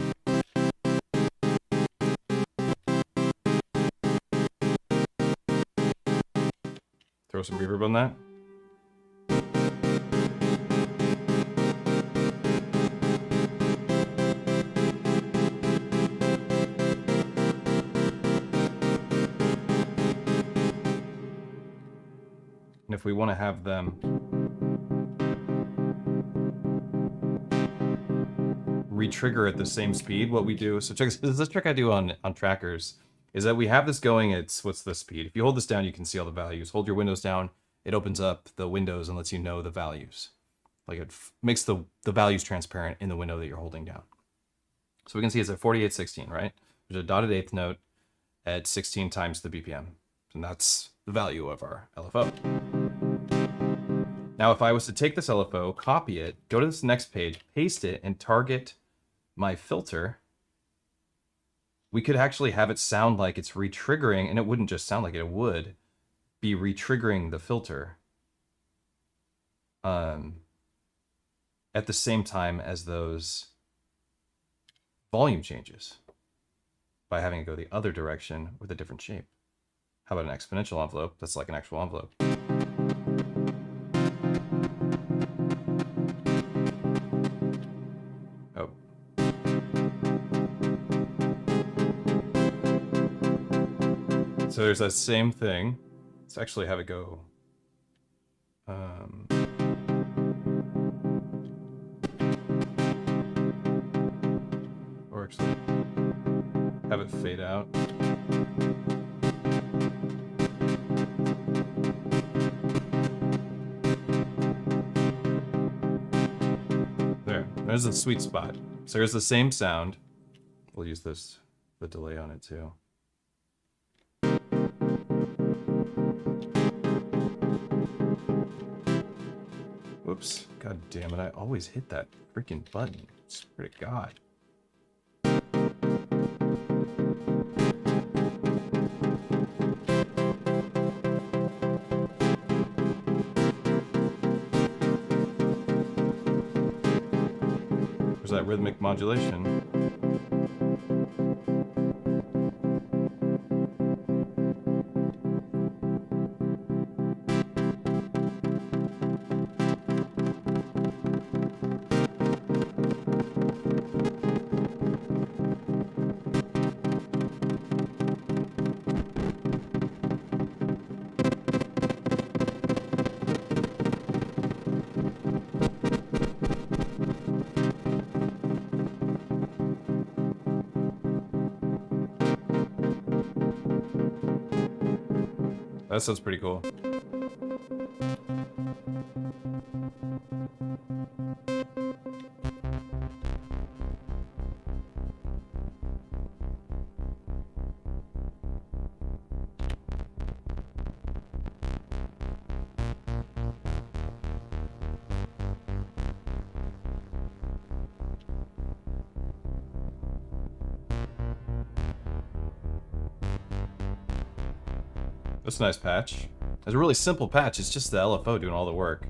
Throw some reverb on that. And if we want to have them re-trigger at the same speed, what we do, so check this trick I do on trackers, is that we have this going, it's, what's the speed? If you hold this down, you can see all the values. Hold your windows down, it opens up the windows and lets you know the values. Like it makes the values transparent in the window that you're holding down. So we can see it's at 4816, right? There's a dotted eighth note at 16 times the BPM. And that's the value of our LFO. Now, if I was to take this LFO, copy it, go to this next page, paste it, and target my filter, we could actually have it sound like it's re-triggering, and it wouldn't just sound like it would be re-triggering the filter at the same time as those volume changes by having it go the other direction with a different shape. How about an exponential envelope? That's like an actual envelope. Oh. So there's that same thing. Let's actually have it go. Or actually have it fade out. There's the sweet spot. So here's the same sound. We'll use this, the delay on it too. Whoops. God damn it. I always hit that freaking button. Swear to God. There's that rhythmic modulation. That sounds pretty cool. That's a nice patch. It's a really simple patch. It's just the LFO doing all the work.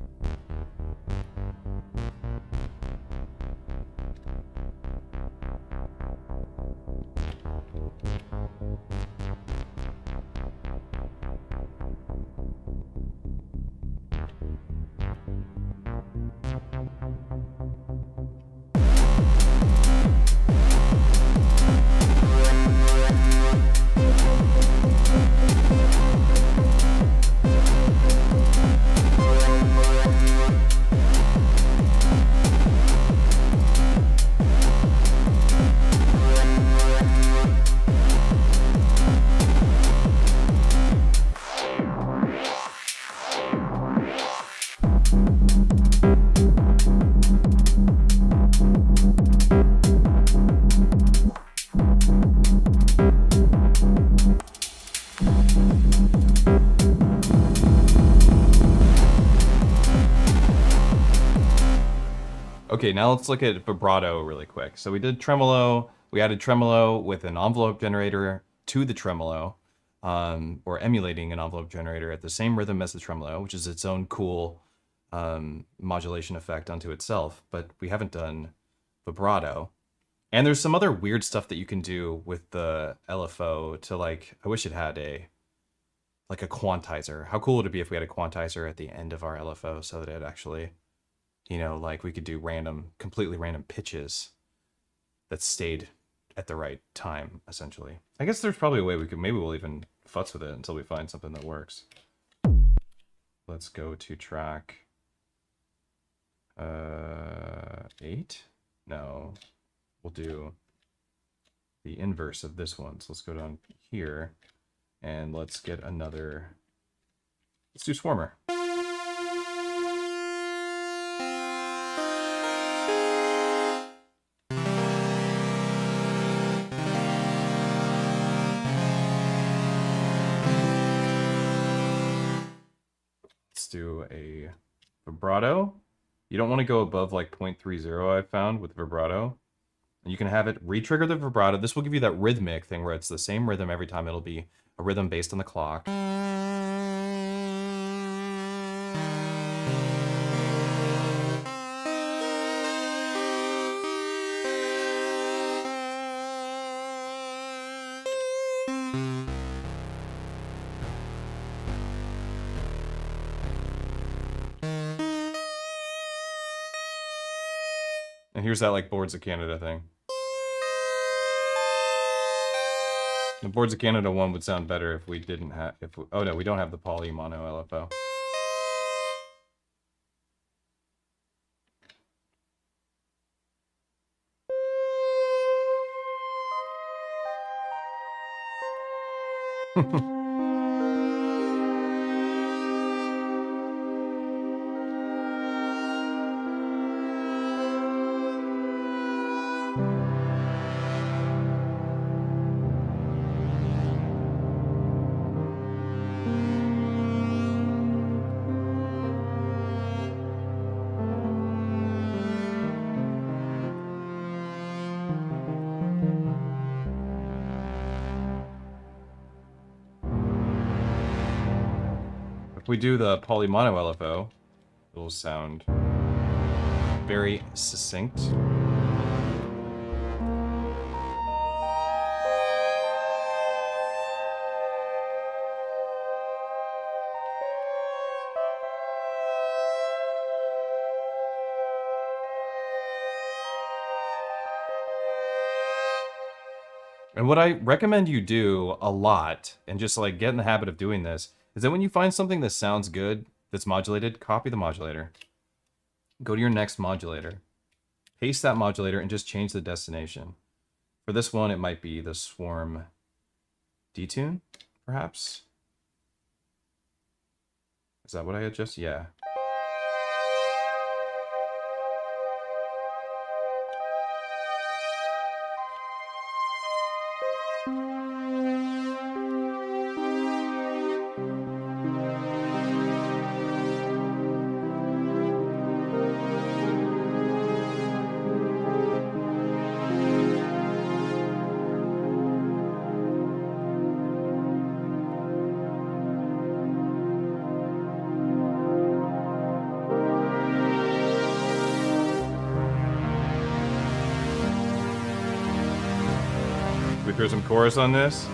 Okay, now let's look at vibrato really quick. So we did tremolo. We added tremolo with an envelope generator to the tremolo, or emulating an envelope generator at the same rhythm as the tremolo, which is its own cool modulation effect unto itself. But we haven't done vibrato. And there's some other weird stuff that you can do with the LFO to like, I wish it had like a quantizer. How cool would it be if we had a quantizer at the end of our LFO so that it actually, you know, like we could do completely random pitches that stayed at the right time, essentially. I guess there's probably a way maybe we'll even futz with it until we find something that works. Let's go to track 8. No, we'll do the inverse of this one. So let's go down here and let's get another, let's do Swarmer. Let's do a vibrato. You don't want to go above like 0.30, I've found, with vibrato. And you can have it re-trigger the vibrato. This will give you that rhythmic thing where it's the same rhythm every time. It'll be a rhythm based on the clock. And here's that like Boards of Canada thing. The Boards of Canada one would sound better if we didn't have, oh no, we don't have the poly mono LFO. If we do the poly mono LFO, it'll sound very succinct. And what I recommend you do a lot, and just like get in the habit of doing this, is that when you find something that sounds good, that's modulated, copy the modulator. Go to your next modulator. Paste that modulator and just change the destination. For this one, it might be the Swarm detune, perhaps? Is that what I adjust? Yeah. We throw some chorus on this.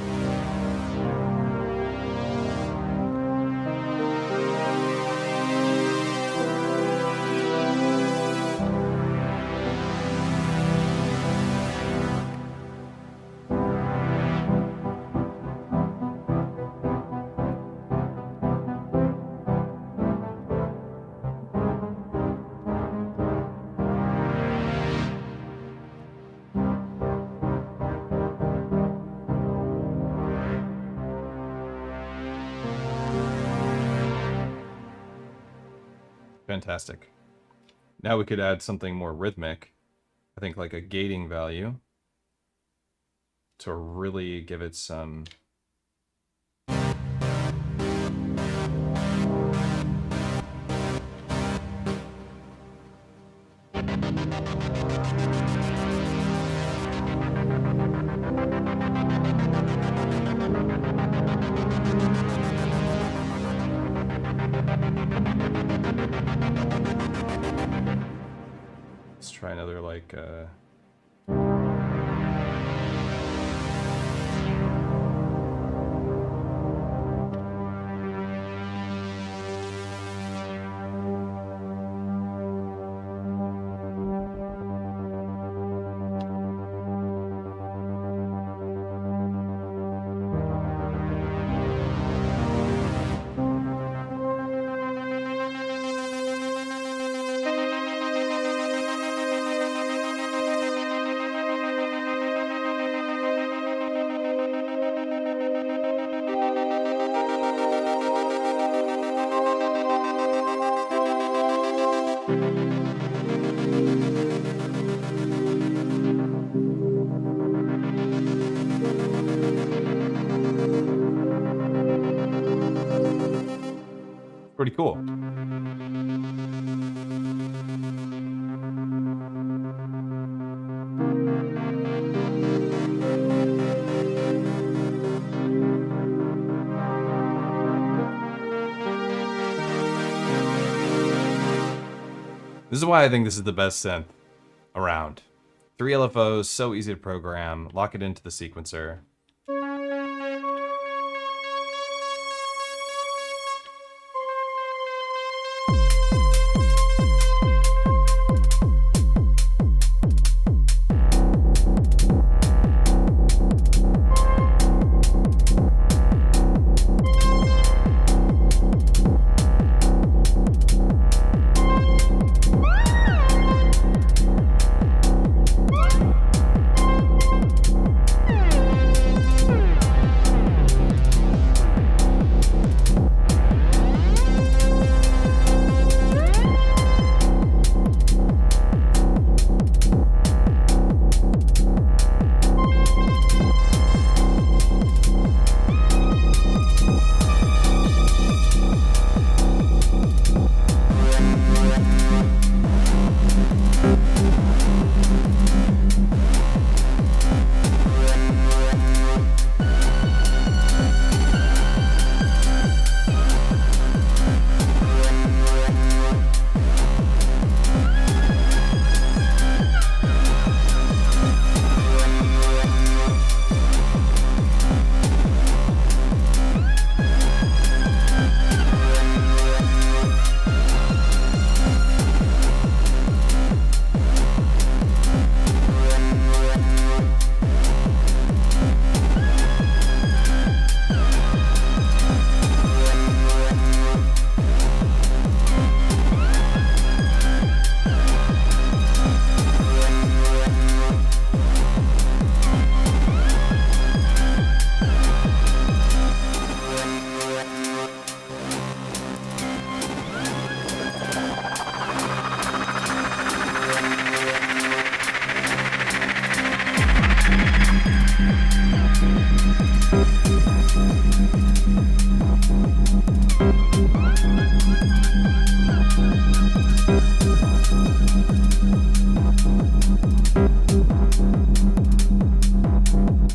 Fantastic. Now we could add something more rhythmic. I think like a gating value to really give it some try another like pretty cool. This is why I think this is the best synth around. 3 LFOs, so easy to program, lock it into the sequencer.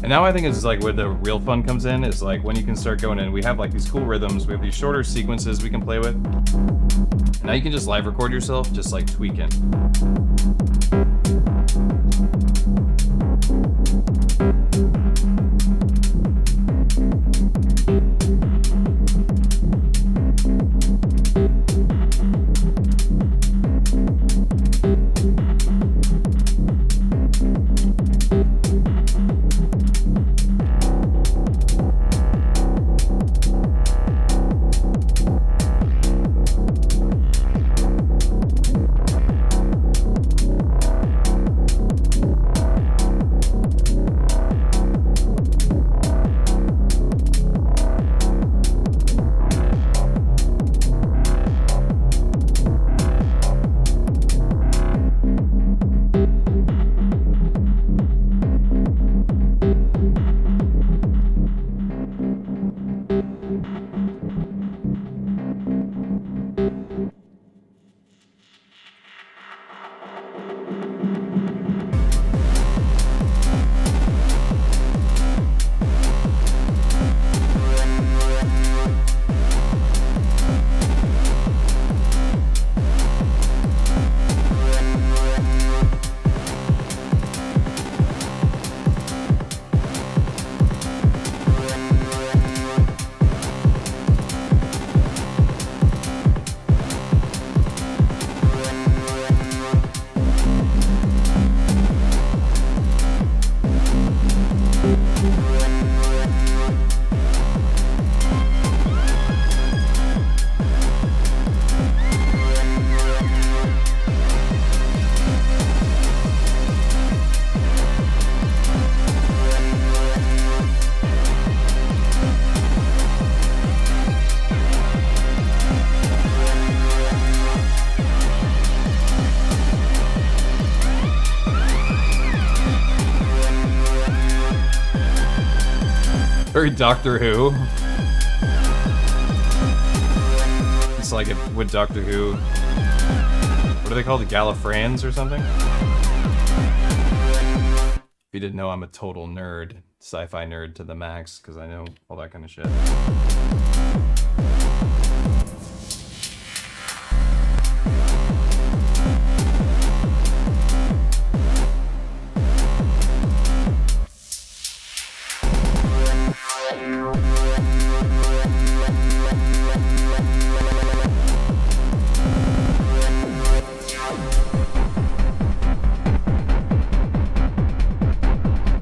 And now I think it's like where the real fun comes in, is like when you can start going in. We have like these cool rhythms, we have these shorter sequences we can play with. And now you can just live record yourself, just like tweaking. Very Doctor Who. It's like if with Doctor Who, what are they called? The Gallifreyans or something? If you didn't know, I'm a total nerd, sci-fi nerd to the max, because I know all that kind of shit.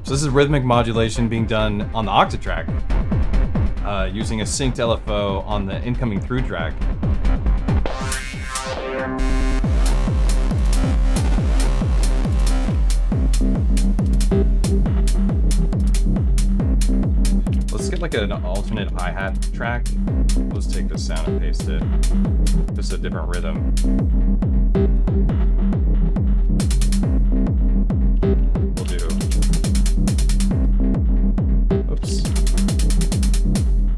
So this is rhythmic modulation being done on the Octatrack, using a synced LFO on the incoming through track. Let's get like an alternate hi-hat track. Let's take this sound and paste it. Just a different rhythm. We'll do. Oops.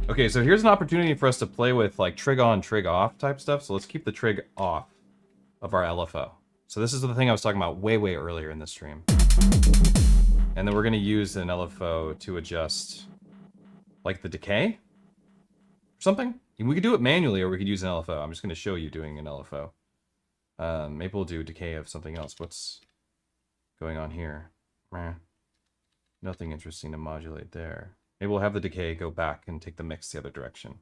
Okay, so here's an opportunity for us to play with like trig on, trig off type stuff. So let's keep the trig off of our LFO. So this is the thing I was talking about way earlier in the stream. And then we're gonna use an LFO to adjust like the decay or something. We could do it manually or we could use an LFO. I'm just gonna show you doing an LFO. Maybe we'll do decay of something else. What's going on here? Nothing interesting to modulate there. Maybe we'll have the decay go back and take the mix the other direction.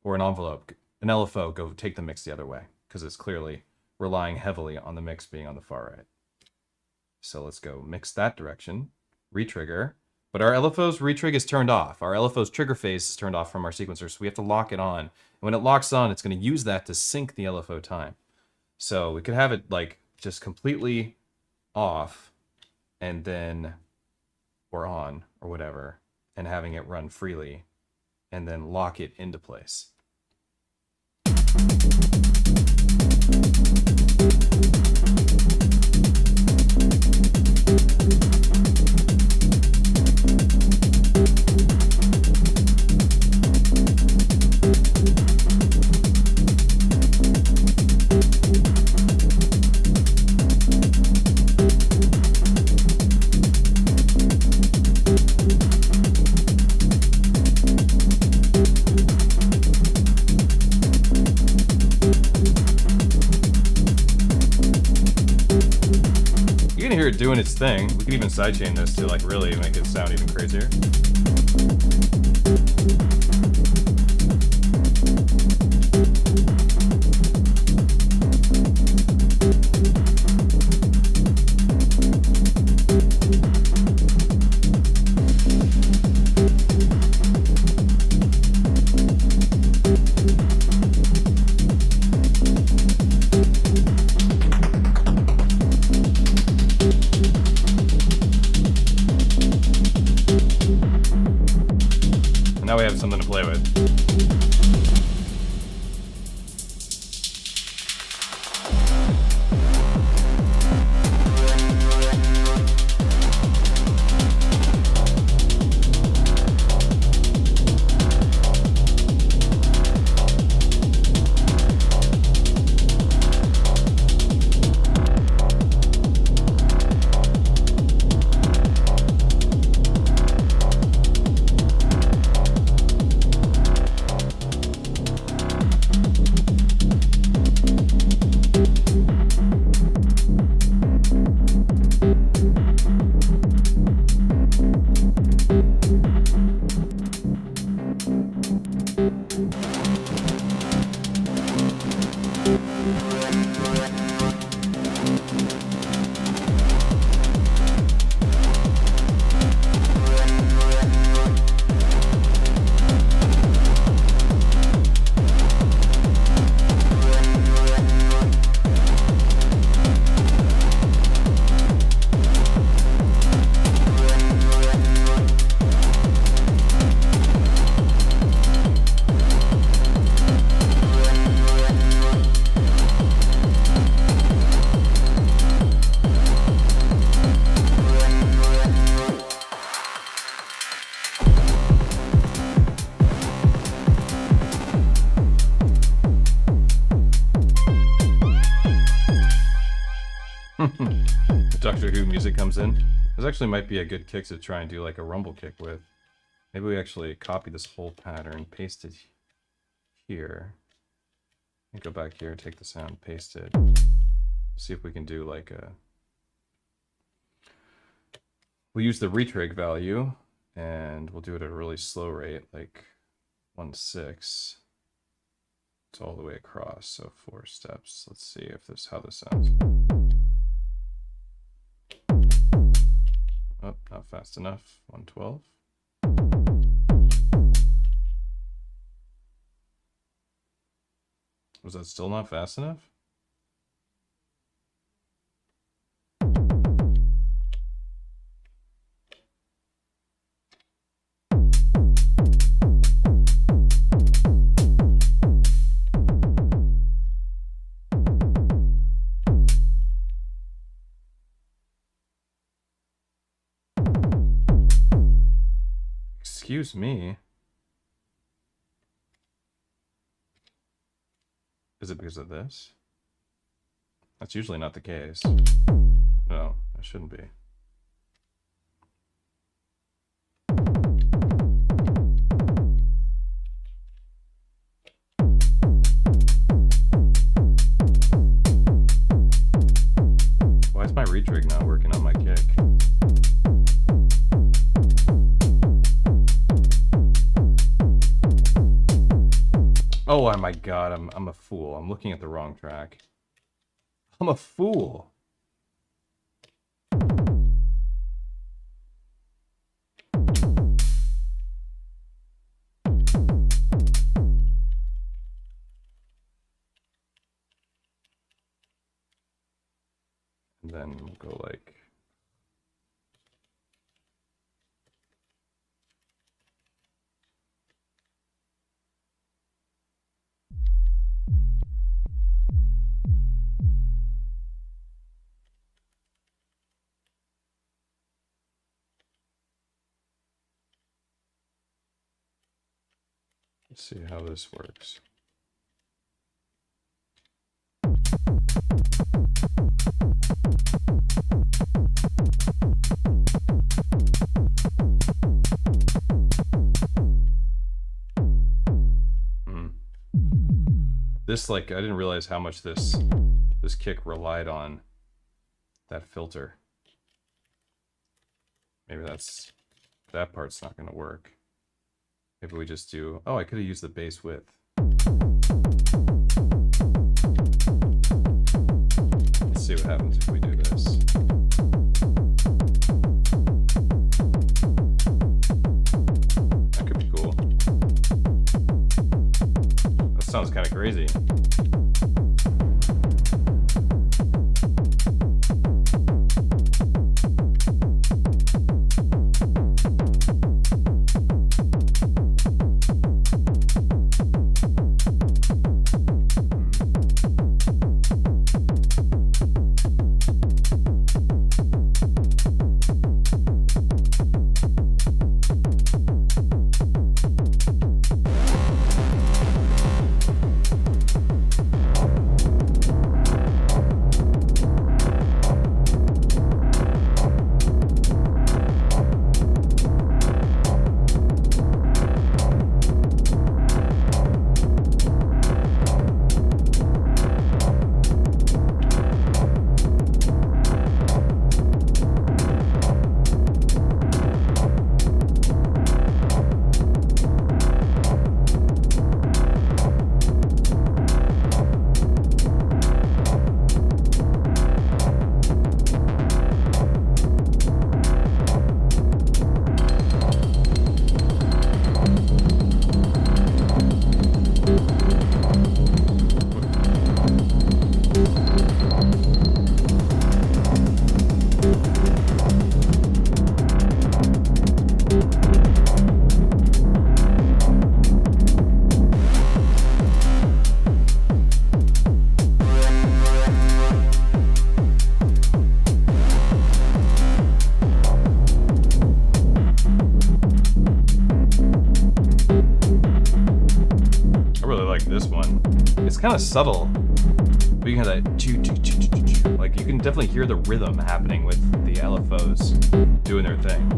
Or an envelope, an LFO, go take the mix the other way, because it's clearly relying heavily on the mix being on the far right. So let's go mix that direction, retrigger. But our LFO's retrig is turned off. Our LFO's trigger phase is turned off from our sequencer, so we have to lock it on. And when it locks on, it's going to use that to sync the LFO time. So we could have it like just completely off, and then, or on, or whatever, and having it run freely, and then lock it into place. Hear it doing its thing. We can even sidechain this to like really make it sound even crazier. Now we have something to play with. Doctor Who music comes in. This actually might be a good kick to try and do like a rumble kick with. Maybe we actually copy this whole pattern, paste it here, and go back here, take the sound, paste it. See if we can do like a... We'll use the retrig value, and we'll do it at a really slow rate, like 1/6. It's all the way across, so 4 steps. Let's see if how this sounds. Oh, not fast enough. 1/12. Was that still not fast enough? Excuse me. Is it because of this? That's usually not the case. No, that shouldn't be. Why is my retrig not working on my kick? Oh my god, I'm a fool. I'm looking at the wrong track. I'm a fool. And then we'll go like... Let's see how this works. This, like, I didn't realize how much this kick relied on that filter. Maybe that part's not going to work. Maybe we just do... Oh, I could have used the bass width. Let's see what happens if we do this. That could be cool. That sounds kind of crazy. This one. It's kind of subtle, but you can have that choo choo choo choo choo. Like, you can definitely hear the rhythm happening with the LFOs doing their thing.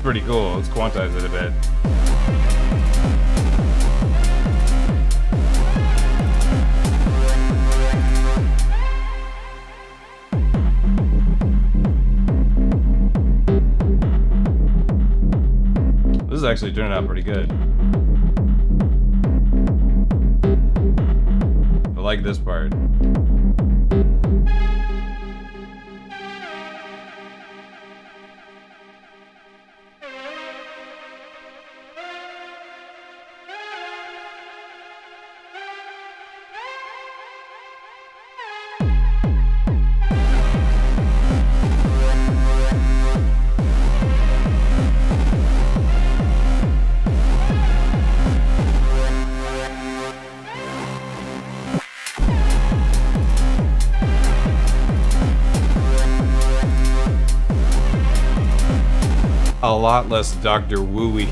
Pretty cool. Let's quantize it a bit. This is actually turning out pretty good. I like this part. A lot less Dr. Wooey.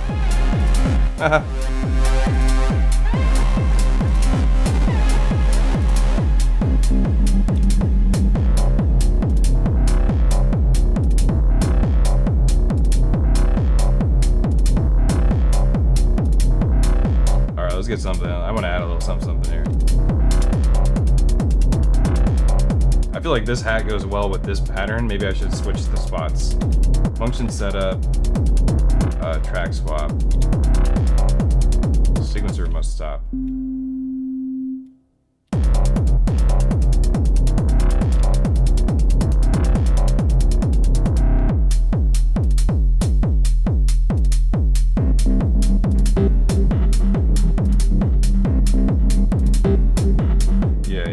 Alright, let's get something. I want to add a little something here. I feel like this hat goes well with this pattern. Maybe I should switch the spots. Function setup, track swap, sequencer must stop. Yeah.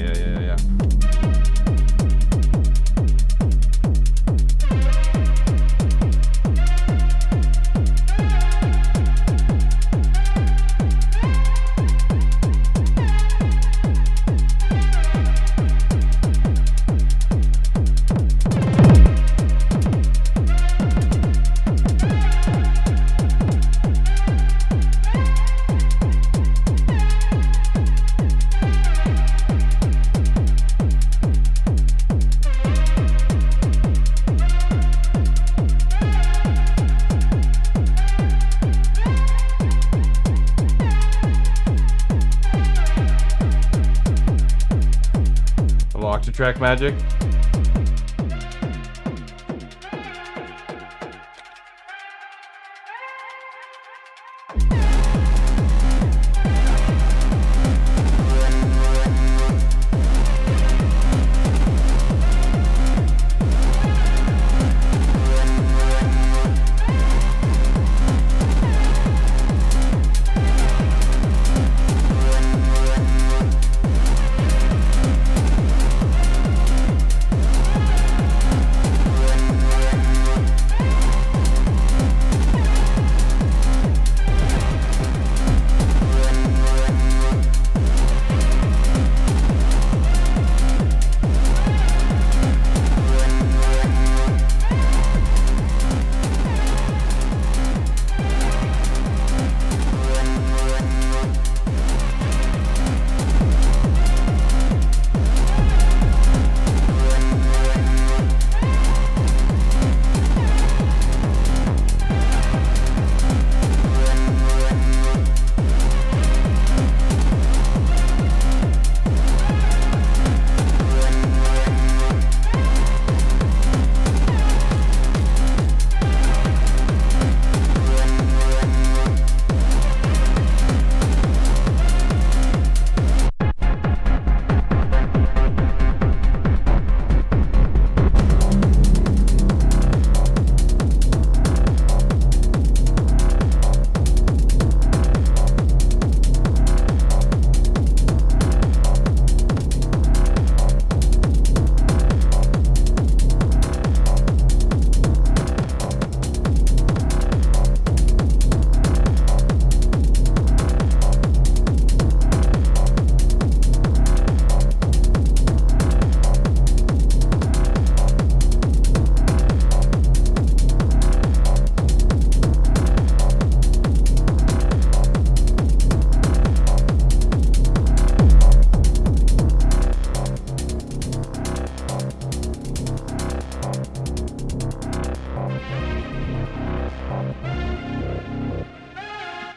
Octatrack Magic.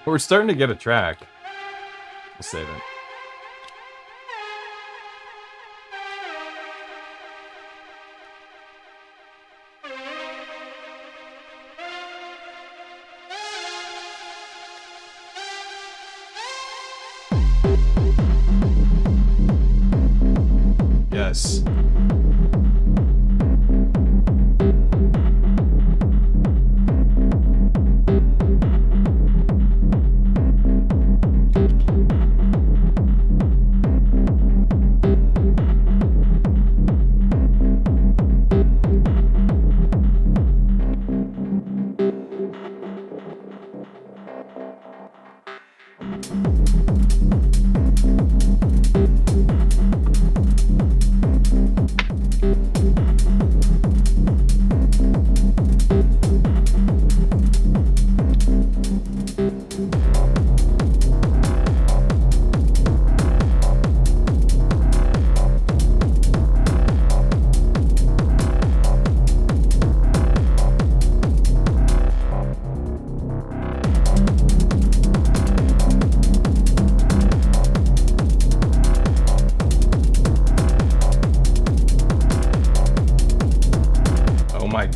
We're starting to get a track. We'll save it. Yes.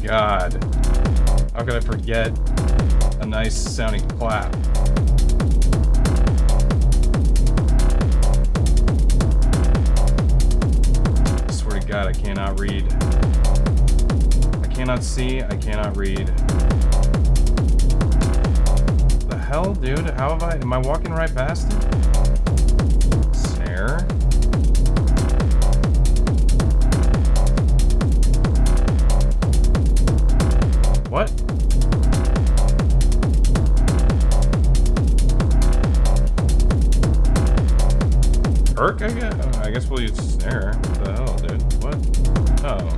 God, how could I forget a nice sounding clap? I swear to God, I cannot read. I cannot see, I cannot read. The hell, dude? How have am I walking right past it? Snare? What? Perk, I guess we'll use snare. What the hell, dude? What? Oh.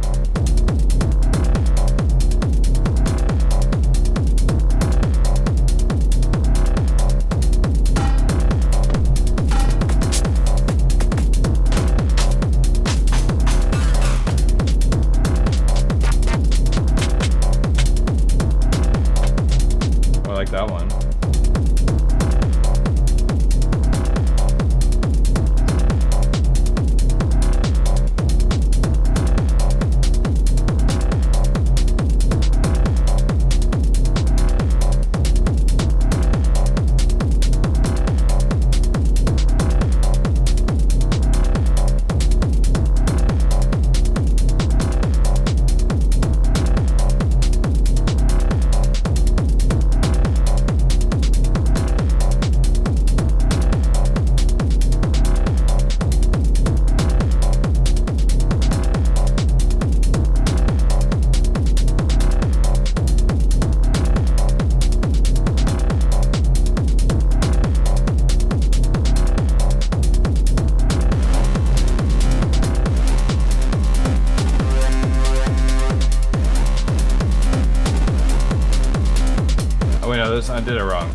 no, I did it wrong.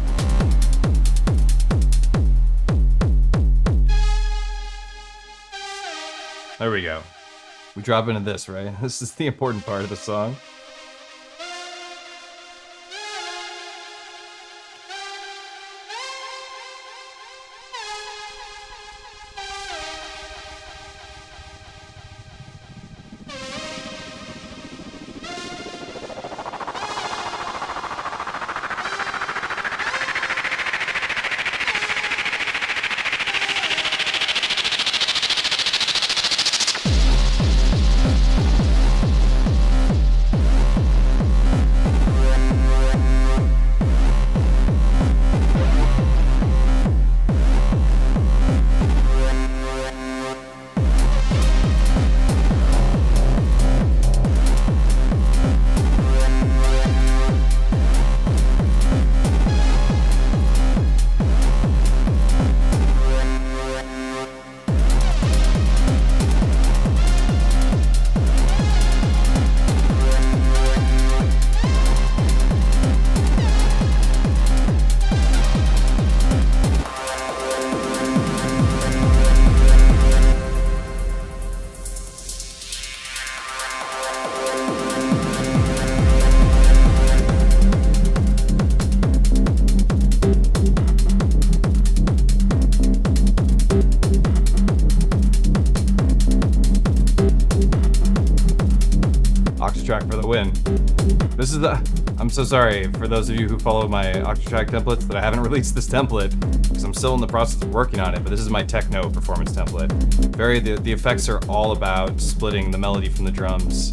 There we go. We drop into this, right? This is the important part of the song. Octatrack for the win. This is the... I'm so sorry for those of you who follow my Octatrack templates that I haven't released this template because I'm still in the process of working on it, but this is my techno performance template. The effects are all about splitting the melody from the drums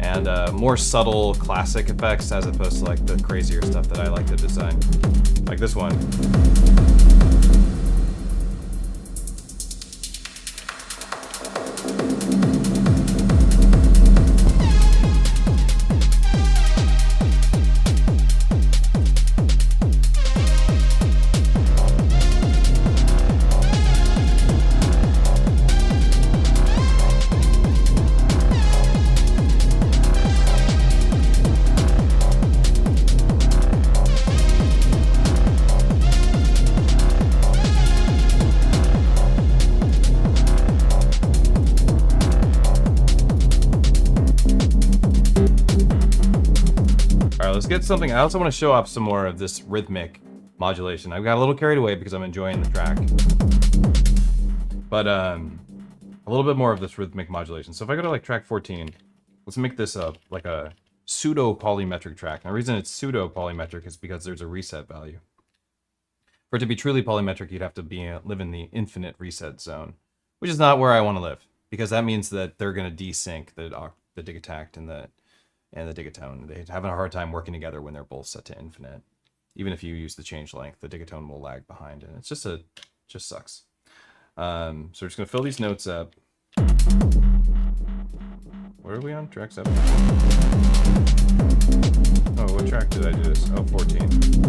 and more subtle classic effects as opposed to like the crazier stuff that I like to design. Like this one. Let's get something. I also want to show off some more of this rhythmic modulation. I got a little carried away because I'm enjoying the track. But a little bit more of this rhythmic modulation. So if I go to like track 14, let's make this like a pseudo-polymetric track. Now the reason it's pseudo-polymetric is because there's a reset value. For it to be truly polymetric, you'd have to live in the infinite reset zone, which is not where I want to live, because that means that they're going to desync the Digitact and the Digitone. They're having a hard time working together when they're both set to infinite. Even if you use the change length, the Digitone will lag behind, and it's just sucks. So we're just gonna fill these notes up. Where are we on? Track 7? Oh, what track did I do this? Oh, 14.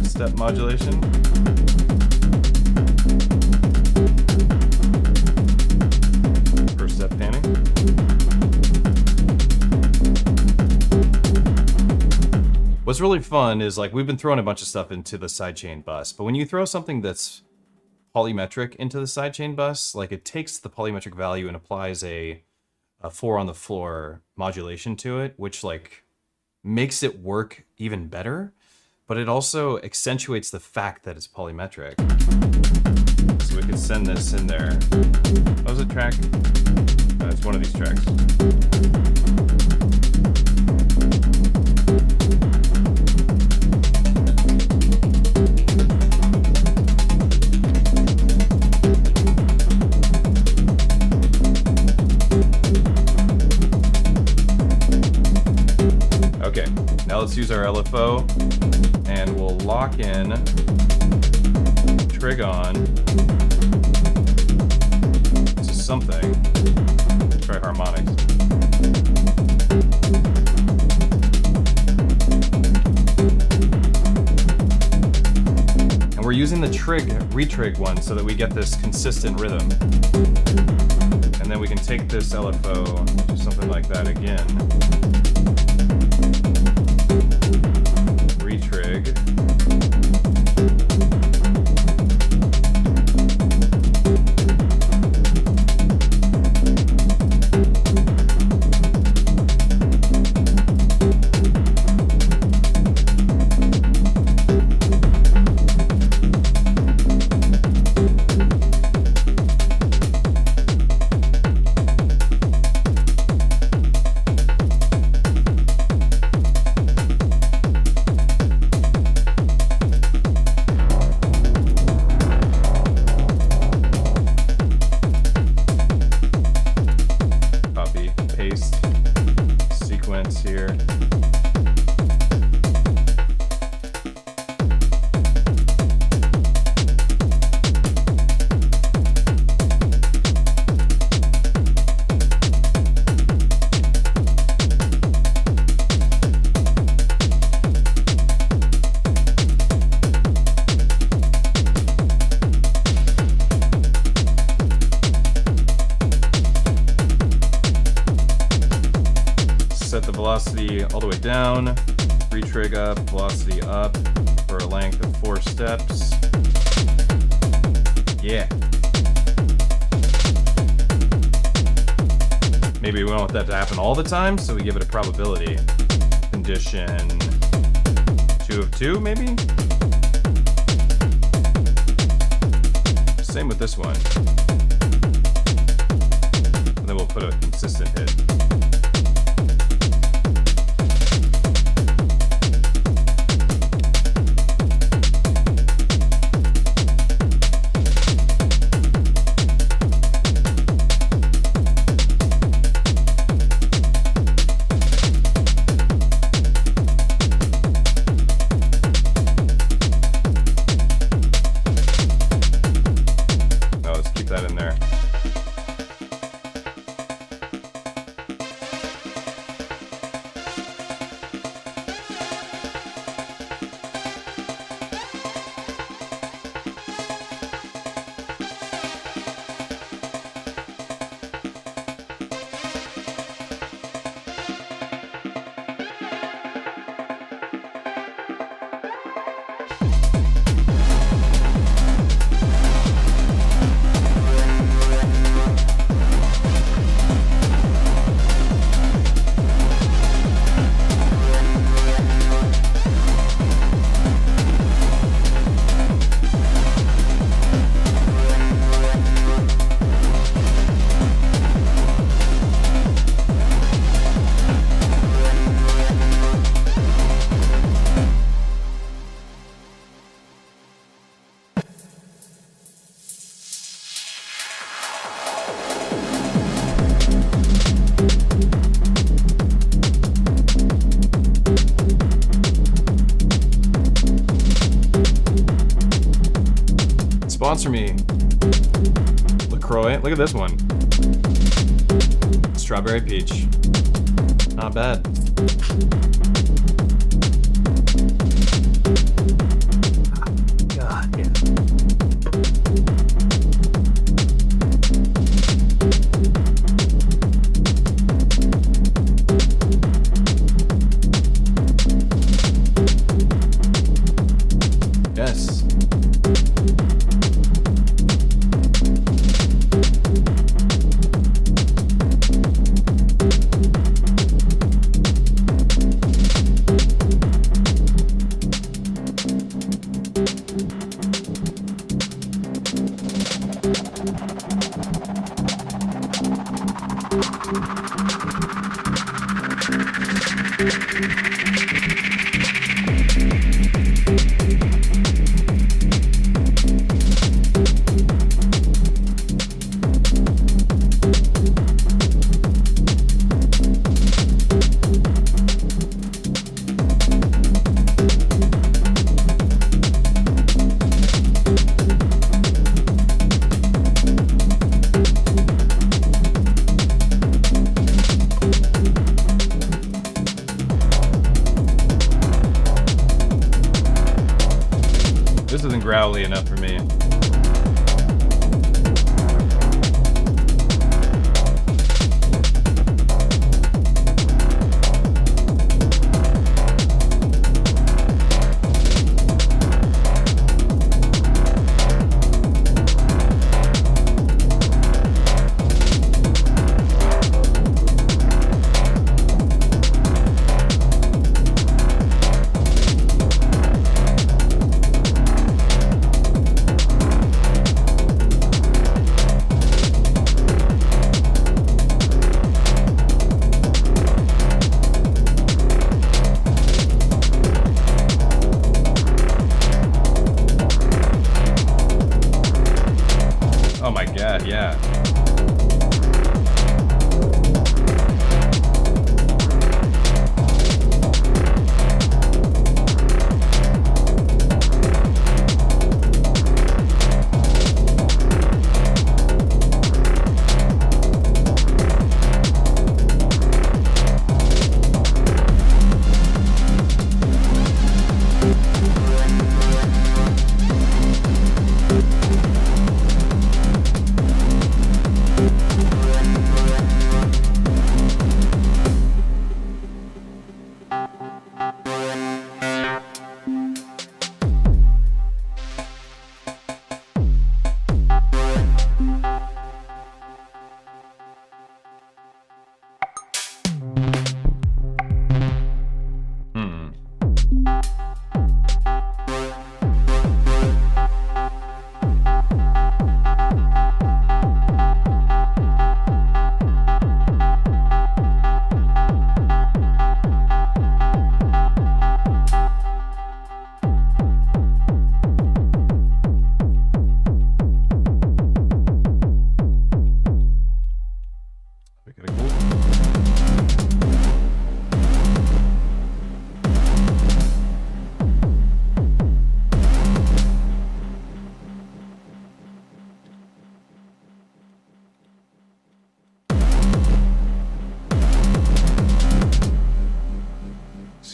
Step modulation. Per step panning. What's really fun is like we've been throwing a bunch of stuff into the sidechain bus, but when you throw something that's polymetric into the sidechain bus, like it takes the polymetric value and applies a 4 on the floor modulation to it, which like makes it work even better. But it also accentuates the fact that it's polymetric. So we could send this in there. What was the track? It's one of these tracks. Okay, now let's use our LFO and we'll lock in, trig on to something. Try harmonics. And we're using the retrig one so that we get this consistent rhythm. And then we can take this LFO to something like that again. Retrig. Here. Set the velocity all the way down, retrig up, velocity up for a length of 4 steps. Yeah. Maybe we don't want that to happen all the time, so we give it a probability. Condition 2 of 2, maybe? Same with this one. And then we'll put a consistent hit. That in there. Sponsor me. LaCroix. Look at this one. Strawberry peach. Not bad. God, yeah. Yes. Yeah.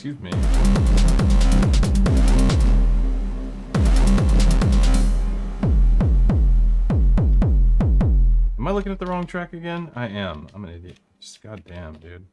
Excuse me. Am I looking at the wrong track again? I am. I'm an idiot. Just goddamn, dude.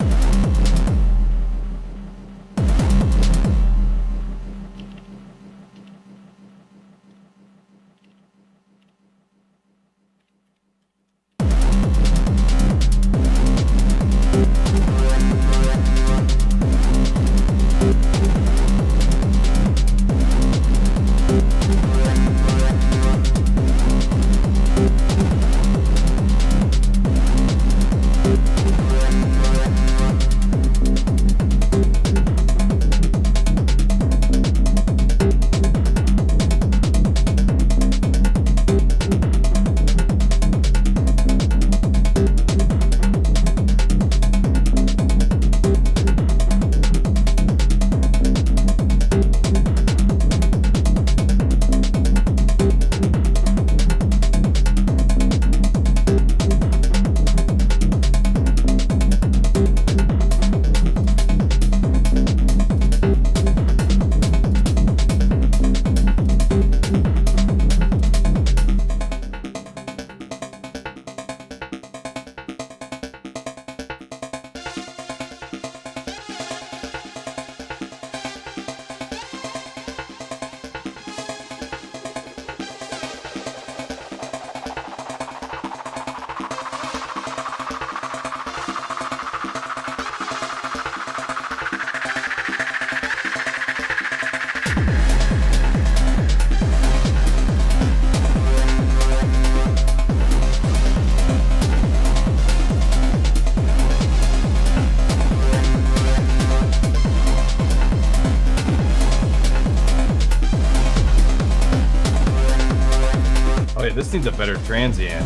This needs a better transient.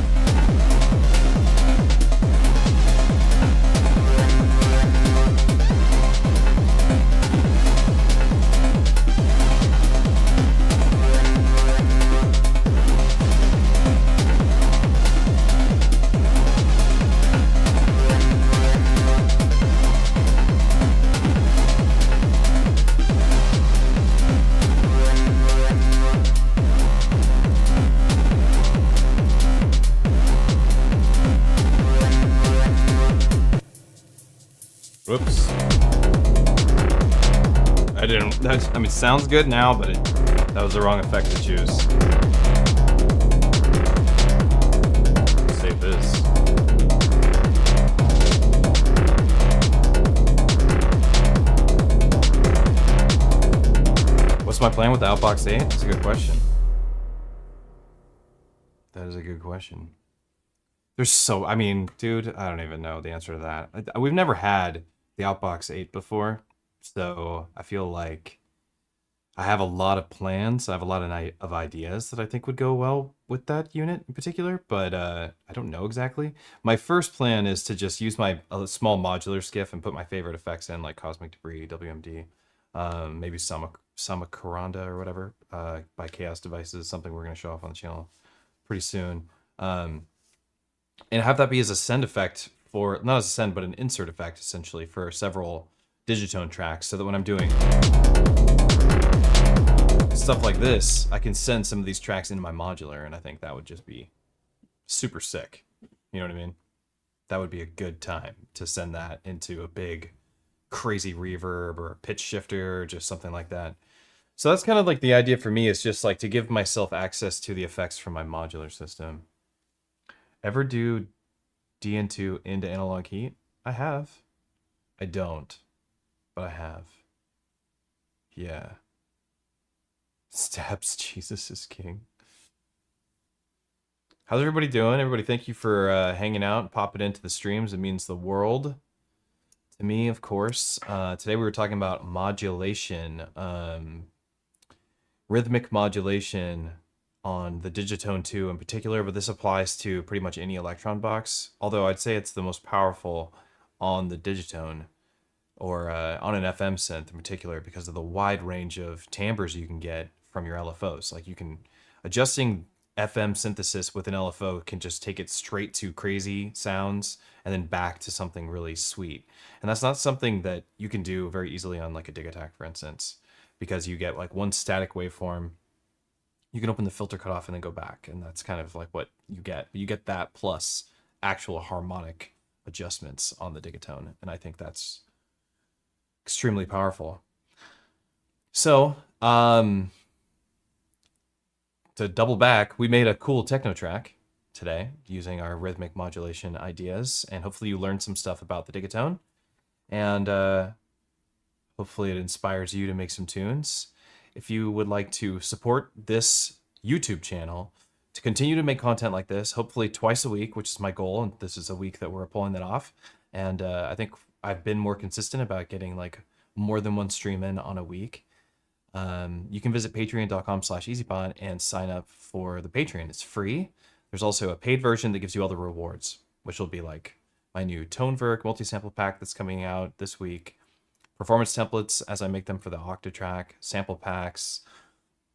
Whoops. I didn't, I mean, it sounds good now, but that was the wrong effect to choose. Save this. What's my plan with the Outbox 8? That's a good question. That is a good question. There's so, I mean, dude, I don't even know the answer to that. We've never had the Outbox 8 before, so I feel like I have a lot of plans. I have a lot of ideas that I think would go well with that unit in particular, but I don't know exactly. My first plan is to just use my small modular skiff and put my favorite effects in, like Cosmic Debris, WMD, maybe Samakaranda or whatever, by Chaos Devices, something we're going to show off on the channel pretty soon. And have that be as a send effect for, not as a send, but an insert effect, essentially, for several Digitone tracks, so that when I'm doing stuff like this, I can send some of these tracks into my modular, and I think that would just be super sick. You know what I mean? That would be a good time to send that into a big, crazy reverb or a pitch shifter, or just something like that. So that's kind of like the idea for me, is just like to give myself access to the effects from my modular system. Ever do DN2 into analog heat? I have. I don't, but I have. Yeah. Steps, Jesus is king. How's everybody doing? Everybody, thank you for hanging out and popping into the streams. It means the world to me, of course. Today we were talking about modulation, rhythmic modulation on the Digitone II in particular, but this applies to pretty much any Elektron box, although I'd say it's the most powerful on the Digitone, or on an FM synth in particular, because of the wide range of timbres you can get from your LFOs. Like, you can, adjusting FM synthesis with an LFO can just take it straight to crazy sounds and then back to something really sweet. And that's not something that you can do very easily on like a Digitone, for instance, because you get like one static waveform. You can open the filter cutoff and then go back, and that's kind of like what you get. But you get that plus actual harmonic adjustments on the Digitone, and I think that's extremely powerful. So, to double back, we made a cool techno track today using our rhythmic modulation ideas, and hopefully you learned some stuff about the Digitone, and hopefully it inspires you to make some tunes. If you would like to support this YouTube channel to continue to make content like this, hopefully twice a week, which is my goal, and this is a week that we're pulling that off. And I think I've been more consistent about getting like more than one stream in on a week. You can visit patreon.com/EZBOT and sign up for the Patreon. It's free. There's also a paid version that gives you all the rewards, which will be like my new Toneverk multi-sample pack that's coming out this week, performance templates as I make them for the Octatrack, sample packs,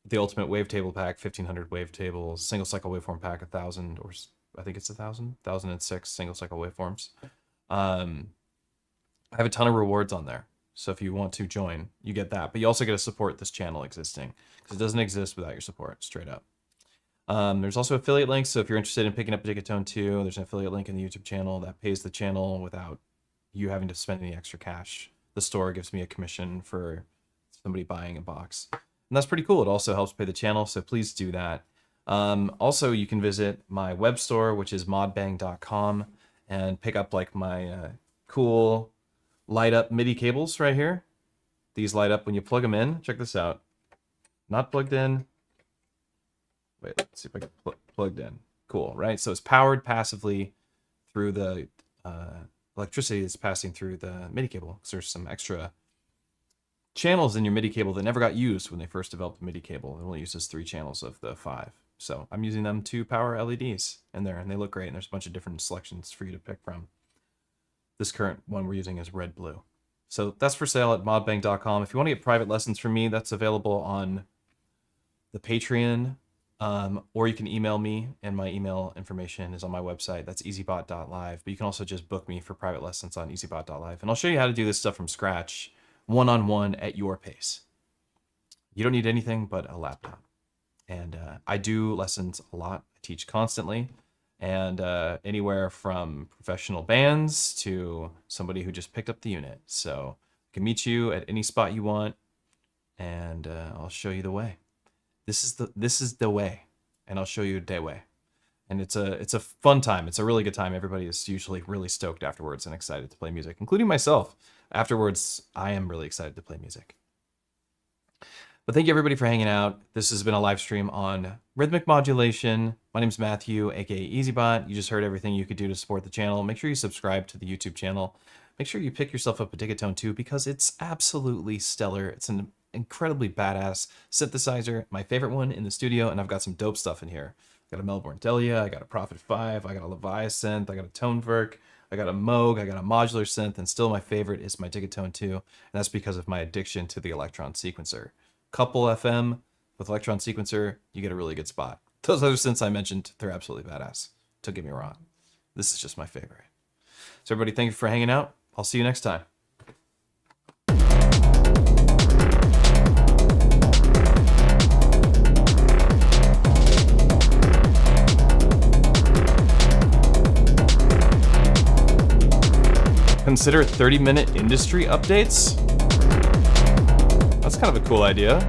the ultimate wavetable pack, 1500 wavetables, single cycle waveform pack, 1000, or I think it's 1006 single cycle waveforms. I have a ton of rewards on there. So if you want to join, you get that. But you also get to support this channel existing, because it doesn't exist without your support, straight up. There's also affiliate links. So if you're interested in picking up Digitone II, there's an affiliate link in the YouTube channel that pays the channel without you having to spend any extra cash. The store gives me a commission for somebody buying a box, and that's pretty cool. It also helps pay the channel, so please do that. Also, you can visit my web store, which is modbang.com, and pick up like my cool light up MIDI cables right here. These light up when you plug them in. Check this out. Not plugged in. Wait, let's see if I can plugged in. Cool, right? So it's powered passively through the electricity that's passing through the MIDI cable, because there's some extra channels in your MIDI cable that never got used when they first developed the MIDI cable. It only uses 3 channels of the 5. So I'm using them to power LEDs in there, and they look great, and there's a bunch of different selections for you to pick from. This current one we're using is red-blue. So that's for sale at modbang.com. If you want to get private lessons from me, that's available on the Patreon, or you can email me, and my email information is on my website. That's ezbot.live. But you can also just book me for private lessons on ezbot.live. And I'll show you how to do this stuff from scratch, one-on-one at your pace. You don't need anything but a laptop. And I do lessons a lot. I teach constantly. and anywhere from professional bands to somebody who just picked up the unit. So I can meet you at any spot you want, and I'll show you the way. This is the way, and I'll show you the way. And it's a fun time. It's a really good time. Everybody is usually really stoked afterwards and excited to play music, including myself. Afterwards, I am really excited to play music. But thank you everybody for hanging out. This has been a live stream on rhythmic modulation. My name is Matthew, aka EZBOT. You just heard everything you could do to support the channel. Make sure you subscribe to the YouTube channel. Make sure you pick yourself up a Digitone II because it's absolutely stellar. It's an incredibly badass synthesizer, my favorite one in the studio, and I've got some dope stuff in here. I got a Melbourne Delia, I got a Prophet 5, I got a Levi synth, I got a Toneverk, I got a Moog, I got a modular synth, and still my favorite is my Digitone II, and that's because of my addiction to the Elektron sequencer. Couple FM with Elektron sequencer, you get a really good spot. Those other synths I mentioned, they're absolutely badass. Don't get me wrong. This is just my favorite. So everybody, thank you for hanging out. I'll see you next time. Consider 30-minute industry updates? That's kind of a cool idea.